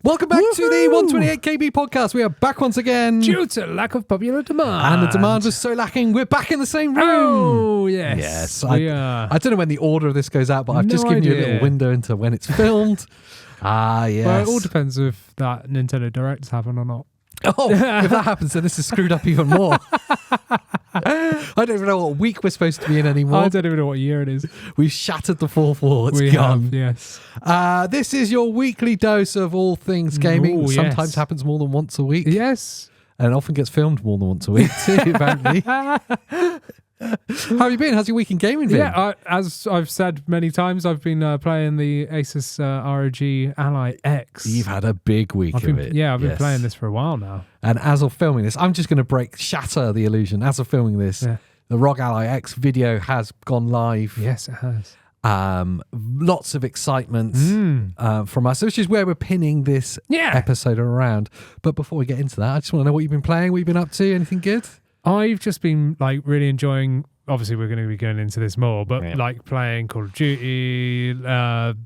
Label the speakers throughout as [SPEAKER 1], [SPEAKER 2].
[SPEAKER 1] Welcome back to the 128 KB podcast. We are back once again.
[SPEAKER 2] Due to lack of popular demand.
[SPEAKER 1] And the demand was so lacking, we're back in the same room.
[SPEAKER 2] Oh, yes.
[SPEAKER 1] Yes.
[SPEAKER 2] We are.
[SPEAKER 1] I don't know when the order of this goes out, but I've just given you a little window into when it's filmed. Yes.
[SPEAKER 2] Well, it all depends if that Nintendo Direct's happen or not.
[SPEAKER 1] Oh, if that happens, then this is screwed up even more. I don't even know what week we're supposed to be in anymore.
[SPEAKER 2] I don't even know what year it is.
[SPEAKER 1] We've shattered the fourth wall. It's
[SPEAKER 2] We
[SPEAKER 1] gone.
[SPEAKER 2] have, yes.
[SPEAKER 1] This is your weekly dose of all things gaming.
[SPEAKER 2] Ooh,
[SPEAKER 1] Sometimes
[SPEAKER 2] yes.
[SPEAKER 1] happens more than once a week.
[SPEAKER 2] Yes.
[SPEAKER 1] And it often gets filmed more than once a week too, apparently. How have you been? How's your week in gaming been?
[SPEAKER 2] Yeah, as I've said many times, I've been playing the ASUS ROG Ally X.
[SPEAKER 1] You've had a big week of it.
[SPEAKER 2] Yeah, I've been playing this for a while now.
[SPEAKER 1] And as of filming this, I'm just going to shatter the illusion. As of filming this, the ROG Ally X video has gone live.
[SPEAKER 2] Yes, it has.
[SPEAKER 1] Lots of excitement from us, which is where we're pinning this episode around. But before we get into that, I just want to know what you've been playing, what you've been up to, anything good?
[SPEAKER 2] I've just been like really enjoying. Obviously, we're going to be going into this more, but like playing Call of Duty,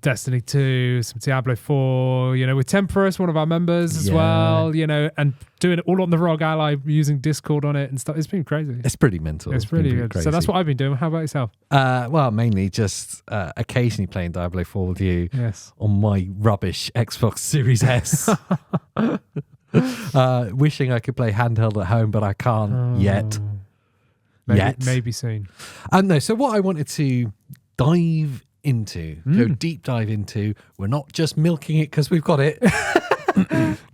[SPEAKER 2] Destiny 2, some Diablo 4. You know, with Temperus, one of our members as well. You know, and doing it all on the ROG Ally, using Discord on it and stuff. It's been crazy.
[SPEAKER 1] It's pretty mental.
[SPEAKER 2] It's pretty good.
[SPEAKER 1] Crazy.
[SPEAKER 2] So that's what I've been doing. How about yourself?
[SPEAKER 1] Well, mainly just occasionally playing Diablo 4 with you.
[SPEAKER 2] Yes.
[SPEAKER 1] On my rubbish Xbox Series S. Wishing I could play handheld at home, but I can't yet.
[SPEAKER 2] Maybe soon.
[SPEAKER 1] No, so what I wanted to dive into, go deep dive into, we're not just milking it because we've got it.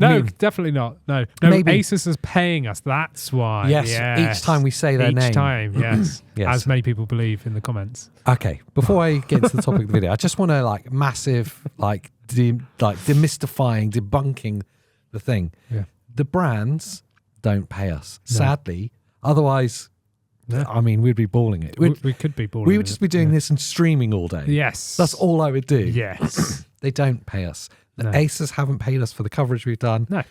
[SPEAKER 2] No, definitely not. No, maybe. ASUS is paying us. That's why.
[SPEAKER 1] Yes. Each time we say their name.
[SPEAKER 2] Each time, yes.
[SPEAKER 1] Yes.
[SPEAKER 2] As many people believe in the comments.
[SPEAKER 1] Okay, before I get into the topic of the video, I just want to demystifying, debunking the thing.
[SPEAKER 2] Yeah.
[SPEAKER 1] The brands don't pay us, sadly. Otherwise, I mean, we'd be balling it.
[SPEAKER 2] We could be balling it.
[SPEAKER 1] We would just be doing this and streaming all day.
[SPEAKER 2] Yes.
[SPEAKER 1] That's all I would do.
[SPEAKER 2] Yes.
[SPEAKER 1] They don't pay us. The ASUS haven't paid us for the coverage we've done.
[SPEAKER 2] No.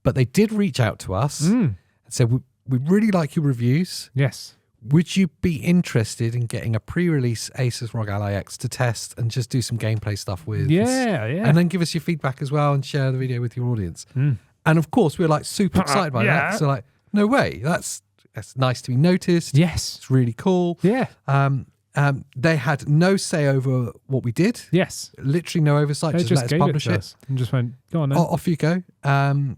[SPEAKER 1] But they did reach out to us and said, we really like your reviews.
[SPEAKER 2] Yes.
[SPEAKER 1] Would you be interested in getting a pre-release ASUS ROG Ally X to test and just do some gameplay stuff with?
[SPEAKER 2] Yeah.
[SPEAKER 1] And then give us your feedback as well and share the video with your audience. And of course, we're like super excited by that. So like, no way. That's nice to be noticed.
[SPEAKER 2] Yes.
[SPEAKER 1] It's really cool.
[SPEAKER 2] Yeah.
[SPEAKER 1] They had no say over what we did.
[SPEAKER 2] Yes.
[SPEAKER 1] Literally no oversight.
[SPEAKER 2] They just
[SPEAKER 1] let us
[SPEAKER 2] gave
[SPEAKER 1] publish
[SPEAKER 2] it to us and just went, go on then.
[SPEAKER 1] Off you go. And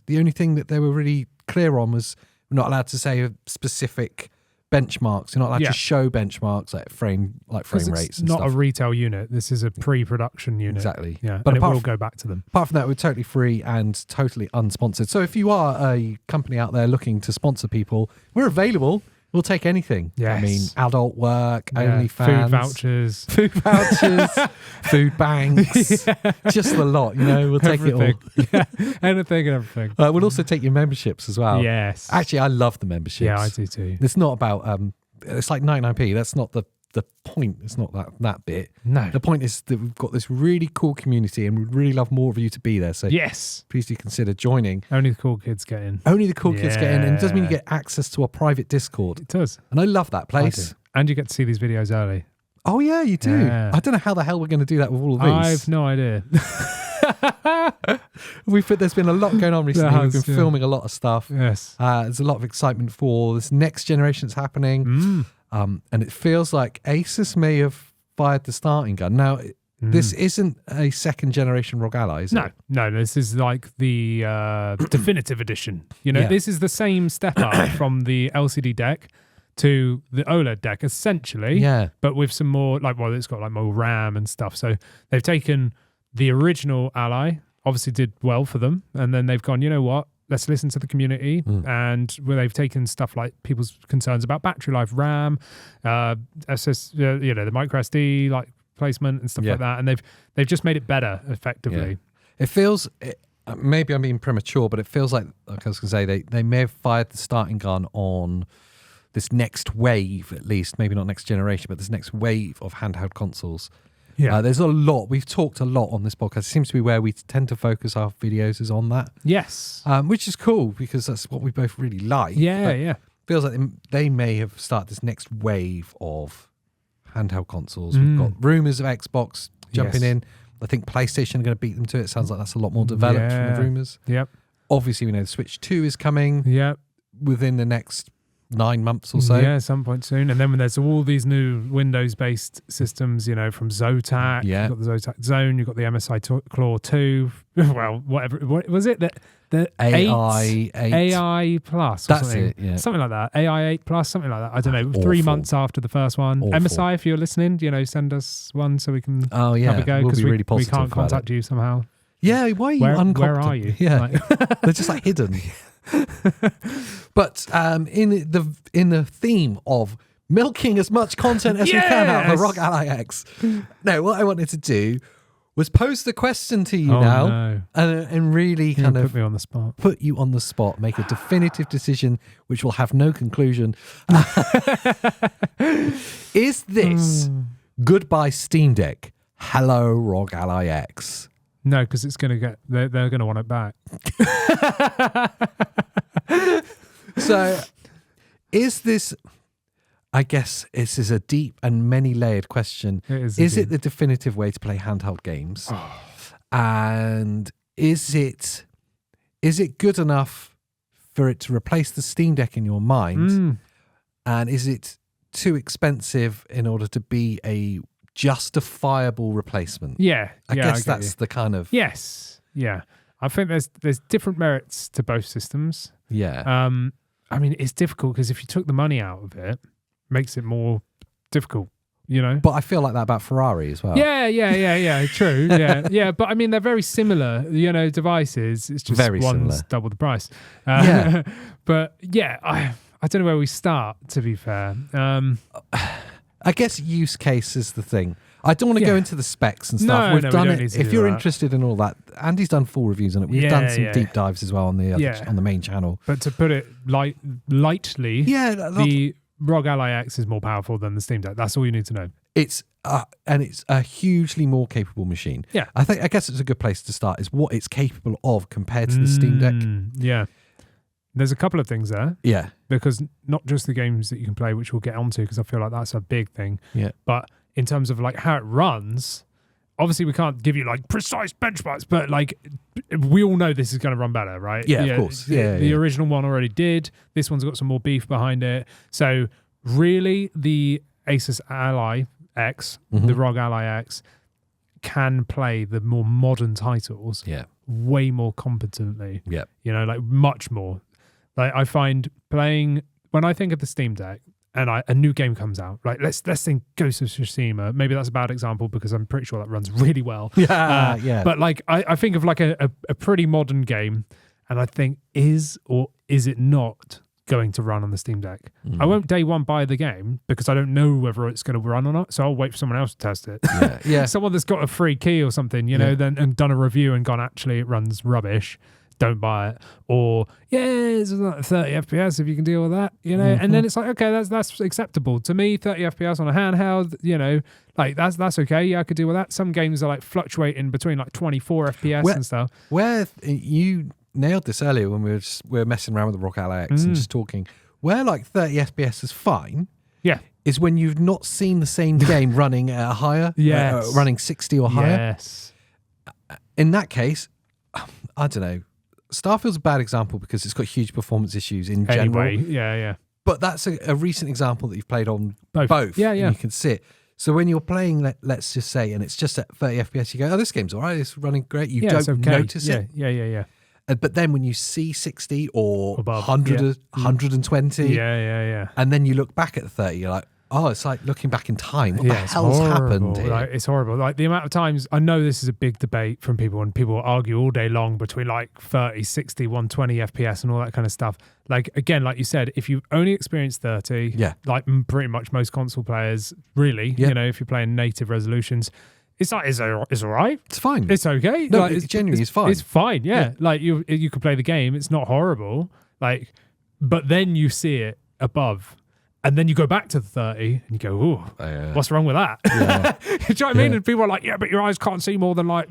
[SPEAKER 1] the only thing that they were really clear on was we're not allowed to say specific benchmarks. You're not allowed to show benchmarks like frame rates and stuff.
[SPEAKER 2] It's not a retail unit. This is a pre-production unit.
[SPEAKER 1] Exactly.
[SPEAKER 2] Yeah.
[SPEAKER 1] But
[SPEAKER 2] it will go back to them.
[SPEAKER 1] Apart from that, we're totally free and totally unsponsored. So if you are a company out there looking to sponsor people, we're available. We'll take anything.
[SPEAKER 2] Yes.
[SPEAKER 1] I mean, adult work, OnlyFans.
[SPEAKER 2] Food vouchers.
[SPEAKER 1] Food banks. Just a lot, we'll take it all.
[SPEAKER 2] Yeah. Anything and everything.
[SPEAKER 1] We'll also take your memberships as well.
[SPEAKER 2] Yes.
[SPEAKER 1] Actually, I love the memberships.
[SPEAKER 2] Yeah, I do too.
[SPEAKER 1] It's not about, it's like 99p. That's not the point. It's not that bit.
[SPEAKER 2] No.
[SPEAKER 1] The point is that we've got this really cool community and we'd really love more of you to be there. So
[SPEAKER 2] yes,
[SPEAKER 1] please do consider joining.
[SPEAKER 2] Only the cool kids get in.
[SPEAKER 1] Only the cool kids get in. And it doesn't mean you get access to a private Discord.
[SPEAKER 2] It does.
[SPEAKER 1] And I love that place.
[SPEAKER 2] And you get to see these videos early.
[SPEAKER 1] Oh, yeah, you do.
[SPEAKER 2] Yeah.
[SPEAKER 1] I don't know how the hell we're going to do that with all of these.
[SPEAKER 2] I've no idea.
[SPEAKER 1] There's been a lot going on recently. We've been filming a lot of stuff.
[SPEAKER 2] Yes.
[SPEAKER 1] There's a lot of excitement for this next generation that's happening. And it feels like ASUS may have fired the starting gun. Now, this isn't a second generation ROG Ally, is it?
[SPEAKER 2] No, this is like the definitive edition. This is the same step up from the LCD deck to the OLED deck, essentially.
[SPEAKER 1] Yeah.
[SPEAKER 2] But with some more, it's got more RAM and stuff. So they've taken the original Ally, obviously did well for them. And then they've gone, you know what? Let's listen to the community, and where they've taken stuff like people's concerns about battery life, RAM, SS, the micro SD placement and stuff like that, and they've just made it better effectively.
[SPEAKER 1] Yeah. It feels maybe I'm being premature, but it feels like I was going to say they may have fired the starting gun on this next wave, at least maybe not next generation, but this next wave of handheld consoles.
[SPEAKER 2] Yeah,
[SPEAKER 1] there's a lot. We've talked a lot on this podcast. It seems to be where we tend to focus our videos is on that.
[SPEAKER 2] Yes.
[SPEAKER 1] Which is cool because that's what we both really like.
[SPEAKER 2] Yeah.
[SPEAKER 1] Feels like they may have started this next wave of handheld consoles. We've got rumours of Xbox jumping in. I think PlayStation are going to beat them to it. Sounds like that's a lot more developed from the rumours.
[SPEAKER 2] Yep.
[SPEAKER 1] Obviously, we know the Switch 2 is coming
[SPEAKER 2] Yep.
[SPEAKER 1] within the next 9 months or so.
[SPEAKER 2] Yeah, some point soon. And then when there's all these new Windows-based systems, you know, from Zotac,
[SPEAKER 1] Yeah.
[SPEAKER 2] you've got the Zotac Zone, you've got the MSI Claw 2, well, whatever. What was it? The
[SPEAKER 1] AI 8.
[SPEAKER 2] AI Plus or
[SPEAKER 1] That's
[SPEAKER 2] something.
[SPEAKER 1] it, yeah.
[SPEAKER 2] Something like that. AI 8 Plus, something like that. I don't know.
[SPEAKER 1] Awful.
[SPEAKER 2] 3 months after the first one.
[SPEAKER 1] Awful.
[SPEAKER 2] MSI, if you're listening, you know, send us one so we can
[SPEAKER 1] Oh, yeah.
[SPEAKER 2] have a go.
[SPEAKER 1] We'll
[SPEAKER 2] Because
[SPEAKER 1] be really
[SPEAKER 2] we
[SPEAKER 1] positive
[SPEAKER 2] can't
[SPEAKER 1] about
[SPEAKER 2] contact you somehow.
[SPEAKER 1] Yeah, why are you
[SPEAKER 2] Where
[SPEAKER 1] uncompetent?
[SPEAKER 2] are you?
[SPEAKER 1] Yeah,
[SPEAKER 2] Like-
[SPEAKER 1] they're just like hidden. But in the theme of milking as much content as we can out of the
[SPEAKER 2] Yes!
[SPEAKER 1] ROG Ally X, no, what I wanted to do was pose the question to you
[SPEAKER 2] Oh,
[SPEAKER 1] now,
[SPEAKER 2] no.
[SPEAKER 1] and really
[SPEAKER 2] You
[SPEAKER 1] kind
[SPEAKER 2] put
[SPEAKER 1] of
[SPEAKER 2] me on the spot.
[SPEAKER 1] put you on the spot, make a definitive decision which will have no conclusion. Is this goodbye Steam Deck? Hello ROG Ally X.
[SPEAKER 2] No, because it's going to get, they're going to want it back.
[SPEAKER 1] So, is this? I guess this is a deep and many-layered question.
[SPEAKER 2] It is.
[SPEAKER 1] Is it
[SPEAKER 2] indeed.
[SPEAKER 1] the definitive way to play handheld games? And is it good enough for it to replace the Steam Deck in your mind? And is it too expensive in order to be a justifiable replacement?
[SPEAKER 2] Yeah.
[SPEAKER 1] I
[SPEAKER 2] yeah,
[SPEAKER 1] guess
[SPEAKER 2] get
[SPEAKER 1] that's
[SPEAKER 2] you.
[SPEAKER 1] the kind of
[SPEAKER 2] Yes. Yeah. I think there's different merits to both systems.
[SPEAKER 1] yeah.
[SPEAKER 2] I mean, it's difficult because if you took the money out of it, makes it more difficult, you know?
[SPEAKER 1] But I feel like that about Ferrari as well.
[SPEAKER 2] Yeah. True. Yeah. But I mean, they're very similar, you know, devices. It's just
[SPEAKER 1] Very
[SPEAKER 2] one's
[SPEAKER 1] similar.
[SPEAKER 2] double the price.
[SPEAKER 1] Yeah.
[SPEAKER 2] But yeah, I don't know where we start, to be fair.
[SPEAKER 1] I guess use case is the thing. I don't want to go
[SPEAKER 2] Yeah.
[SPEAKER 1] into the specs and stuff.
[SPEAKER 2] No,
[SPEAKER 1] We've
[SPEAKER 2] we
[SPEAKER 1] done
[SPEAKER 2] don't
[SPEAKER 1] it.
[SPEAKER 2] need to
[SPEAKER 1] If
[SPEAKER 2] do
[SPEAKER 1] you're
[SPEAKER 2] that.
[SPEAKER 1] interested in all that, Andy's done full reviews on it. We've done some deep dives as well on the other,
[SPEAKER 2] Yeah.
[SPEAKER 1] on the main channel.
[SPEAKER 2] But to put it lightly,
[SPEAKER 1] Yeah,
[SPEAKER 2] the ROG Ally X is more powerful than the Steam Deck. That's all you need to know.
[SPEAKER 1] it's a hugely more capable machine.
[SPEAKER 2] Yeah.
[SPEAKER 1] I guess it's a good place to start. Is what it's capable of compared to the Steam Deck.
[SPEAKER 2] Yeah. There's a couple of things there
[SPEAKER 1] Yeah,
[SPEAKER 2] because not just the games that you can play, which we'll get onto because I feel like that's a big thing.
[SPEAKER 1] yeah,
[SPEAKER 2] But in terms of like how it runs, obviously we can't give you like precise benchmarks, but like we all know this is going to run better, right?
[SPEAKER 1] Yeah, of course.
[SPEAKER 2] The original one already did. This one's got some more beef behind it. So really the ASUS Ally X, the ROG Ally X, can play the more modern titles
[SPEAKER 1] yeah,
[SPEAKER 2] way more competently.
[SPEAKER 1] yeah.
[SPEAKER 2] You know, like much more. Like I find playing, when I think of the Steam Deck and a new game comes out, like let's think Ghost of Tsushima. Maybe that's a bad example because I'm pretty sure that runs really well.
[SPEAKER 1] Yeah.
[SPEAKER 2] But like I think of like a pretty modern game and I think is or is it not going to run on the Steam Deck? I won't day one buy the game because I don't know whether it's going to run or not. So I'll wait for someone else to test it.
[SPEAKER 1] Yeah.
[SPEAKER 2] Someone that's got a free key or something, you know, then and done a review and gone, actually, it runs rubbish. Don't buy it. Or it's like 30 FPS if you can deal with that, you know. And then it's like, okay, that's acceptable to me. 30 FPS on a handheld, you know, like that's okay. Yeah, I could deal with that. Some games are like fluctuating between like 24 FPS and stuff.
[SPEAKER 1] Where you nailed this earlier when we were messing around with the ROG Ally X and just talking. Where like 30 FPS is fine.
[SPEAKER 2] Yeah.
[SPEAKER 1] Is when you've not seen the same game running at a higher, running 60 or higher.
[SPEAKER 2] Yes.
[SPEAKER 1] In that case, I don't know. Starfield's a bad example because it's got huge performance issues in general.
[SPEAKER 2] Anyway, yeah.
[SPEAKER 1] But that's a recent example that you've played on both.
[SPEAKER 2] Yeah.
[SPEAKER 1] And you can see it. So when you're playing, let's just say, and it's just at 30 FPS, you go, oh, this game's all right. It's running great. You don't
[SPEAKER 2] it's okay.
[SPEAKER 1] notice it.
[SPEAKER 2] Yeah.
[SPEAKER 1] But then when you see 60 or
[SPEAKER 2] Above,
[SPEAKER 1] 120,
[SPEAKER 2] Yeah.
[SPEAKER 1] and then you look back at the 30, you're like, oh, it's like looking back in time. What the
[SPEAKER 2] it's
[SPEAKER 1] hell's
[SPEAKER 2] horrible.
[SPEAKER 1] happened here?
[SPEAKER 2] Like, it's horrible. Like the amount of times, I know this is a big debate from people and people argue all day long between like 30, 60, 120 FPS and all that kind of stuff. Like, again, like you said, if you've only experienced 30, like pretty much most console players, really, you know, if you're playing native resolutions, it's like, it's all right.
[SPEAKER 1] It's fine.
[SPEAKER 2] It's okay.
[SPEAKER 1] No,
[SPEAKER 2] like,
[SPEAKER 1] it's genuinely, it's fine.
[SPEAKER 2] It's fine, yeah. Like you could play the game. It's not horrible. Like, but then you see it above. And then you go back to the 30 and you go, oh, what's wrong with that? Yeah. Do you know what I mean? And people are like, yeah, but your eyes can't see more than like,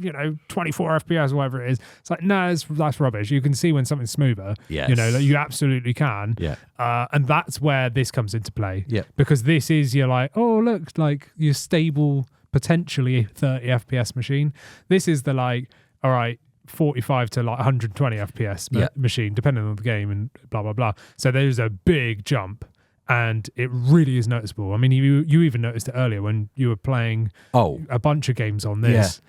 [SPEAKER 2] 24 FPS or whatever it is. It's like, no, that's rubbish. You can see when something's smoother.
[SPEAKER 1] Yes.
[SPEAKER 2] You know, like you absolutely can.
[SPEAKER 1] Yeah.
[SPEAKER 2] And that's where this comes into play.
[SPEAKER 1] Yeah.
[SPEAKER 2] Because this is, you're like, oh, look, like your stable potentially 30 FPS machine. This is the like, all right, 45 to like 120 FPS machine, depending on the game and blah, blah, blah. So there's a big jump. And it really is noticeable. I mean, you even noticed it earlier when you were playing a bunch of games on this.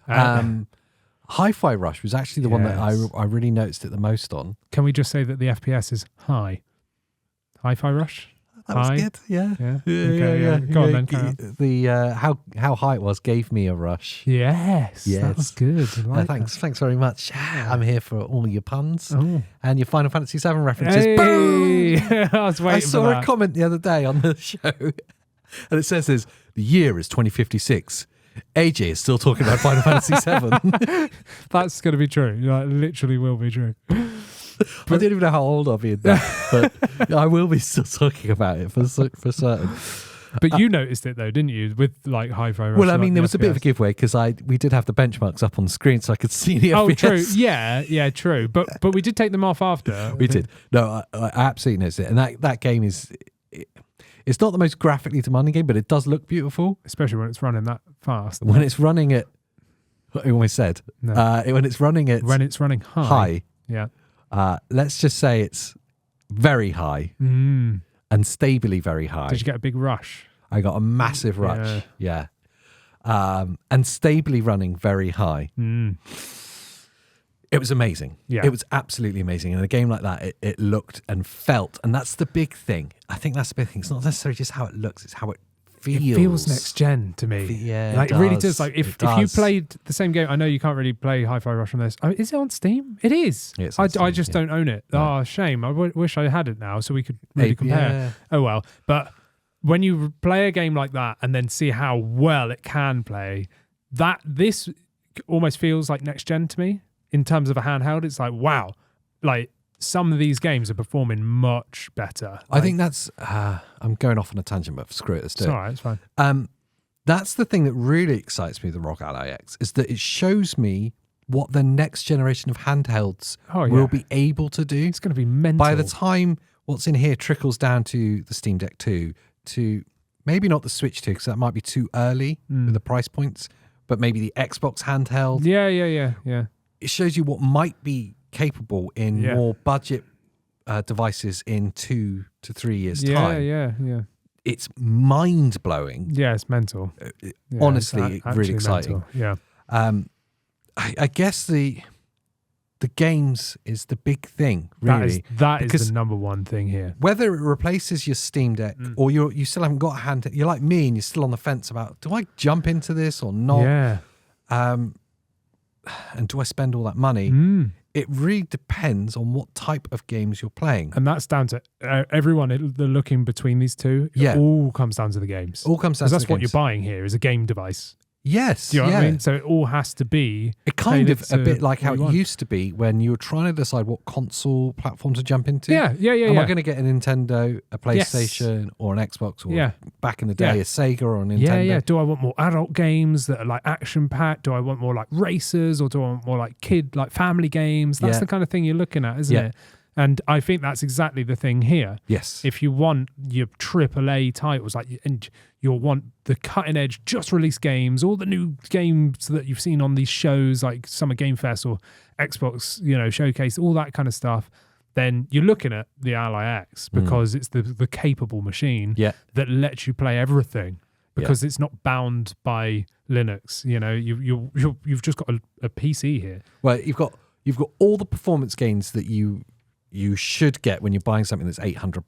[SPEAKER 1] Hi-Fi Rush was actually the one that I really noticed it the most on.
[SPEAKER 2] Can we just say that the FPS is high? Hi-Fi Rush?
[SPEAKER 1] That was good, yeah.
[SPEAKER 2] Go on then.
[SPEAKER 1] The how high it was gave me a rush.
[SPEAKER 2] Yes. That was good.
[SPEAKER 1] Thanks very much. I'm here for all your puns
[SPEAKER 2] Oh.
[SPEAKER 1] and your Final Fantasy VII references.
[SPEAKER 2] Hey!
[SPEAKER 1] Boom!
[SPEAKER 2] I was waiting
[SPEAKER 1] saw
[SPEAKER 2] for that.
[SPEAKER 1] a comment the other day on the show, and it says, "The year is 2056. AJ is still talking about Final Fantasy VII."
[SPEAKER 2] That's going to be true. Like, literally will be true.
[SPEAKER 1] I don't even know how old I'll be in that, but I will be still talking about it for certain.
[SPEAKER 2] But you noticed it though, didn't you? With like Hi-Fi Rush.
[SPEAKER 1] Well, I mean,
[SPEAKER 2] like
[SPEAKER 1] there was
[SPEAKER 2] FPS.
[SPEAKER 1] a bit of a giveaway because we did have the benchmarks up on the screen, so I could see the FPS.
[SPEAKER 2] true. Yeah, true. But we did take them off after.
[SPEAKER 1] We did. No, I absolutely noticed it, and that game is. It's not the most graphically demanding game, but it does look beautiful,
[SPEAKER 2] especially when it's running that fast.
[SPEAKER 1] When it's running at, I always said,
[SPEAKER 2] No.
[SPEAKER 1] when it's running
[SPEAKER 2] high.
[SPEAKER 1] high.
[SPEAKER 2] Yeah.
[SPEAKER 1] Let's just say it's very high and stably very high.
[SPEAKER 2] Did you get a big rush?
[SPEAKER 1] I got a massive rush. Yeah. And stably running very high. It was amazing. Yeah. It was absolutely amazing. And a game like that, it looked and felt. And that's the big thing. I think that's the big thing. It's not necessarily just how it looks, it's how it feels.
[SPEAKER 2] It feels next gen to me.
[SPEAKER 1] Yeah.
[SPEAKER 2] Like, it really does. Like if you played the same game, I know you can't really play Hi-Fi Rush on this. I mean, is it on Steam? It is.
[SPEAKER 1] It's on Steam,
[SPEAKER 2] I just don't own it. No. Oh, shame. I wish I had it now so we could really compare.
[SPEAKER 1] Yeah.
[SPEAKER 2] Oh well. But when you play a game like that and then see how well it can play, this almost feels like next gen to me. In terms of a handheld, it's like, wow, like some of these games are performing much better.
[SPEAKER 1] I think that's, I'm going off on a tangent, but screw it, let's do it.
[SPEAKER 2] It's all right, it's fine.
[SPEAKER 1] That's the thing that really excites me with the ROG Ally X, is that it shows me what the next generation of handhelds will be able to do.
[SPEAKER 2] It's going to be mental.
[SPEAKER 1] By the time what's in here trickles down to the Steam Deck 2, to maybe not the Switch 2, because that might be too early with the price points, but maybe the Xbox handheld.
[SPEAKER 2] Yeah.
[SPEAKER 1] It shows you what might be capable in more budget devices in 2 to 3 years' time.
[SPEAKER 2] Yeah.
[SPEAKER 1] It's mind-blowing.
[SPEAKER 2] Yeah, it's mental.
[SPEAKER 1] Honestly,
[SPEAKER 2] it's
[SPEAKER 1] really exciting.
[SPEAKER 2] Mental. Yeah.
[SPEAKER 1] I guess the games is the big thing, really.
[SPEAKER 2] That is the number one thing here.
[SPEAKER 1] Whether it replaces your Steam Deck or you still haven't got a hand, you're like me and you're still on the fence about, do I jump into this or not?
[SPEAKER 2] Yeah.
[SPEAKER 1] And do I spend all that money? It really depends on what type of games you're playing.
[SPEAKER 2] And that's down to everyone looking between these two. It all comes down to the games.
[SPEAKER 1] All comes down to the games.
[SPEAKER 2] That's what you're buying here is a game device.
[SPEAKER 1] Yes.
[SPEAKER 2] Do you know what I mean? So it all has to be.
[SPEAKER 1] It kind of a bit like how it used to be when you were trying to decide what console platform to jump into.
[SPEAKER 2] Yeah.
[SPEAKER 1] Am I going to get a Nintendo, a PlayStation, or an Xbox, or back in the day, a Sega or a Nintendo?
[SPEAKER 2] Yeah. Do I want more adult games that are like action-packed? Do I want more like racers, or do I want more like family games? That's the kind of thing you're looking at, isn't it? And I think that's exactly the thing here.
[SPEAKER 1] Yes.
[SPEAKER 2] If you want your AAA titles, and you'll want the cutting edge, just released games, all the new games that you've seen on these shows like Summer Game Fest or Xbox, Showcase, all that kind of stuff, then you're looking at the Ally X because it's the capable machine that lets you play everything because it's not bound by Linux. You've just got a PC here.
[SPEAKER 1] Well, you've got all the performance gains that you should get when you're buying something that's £800.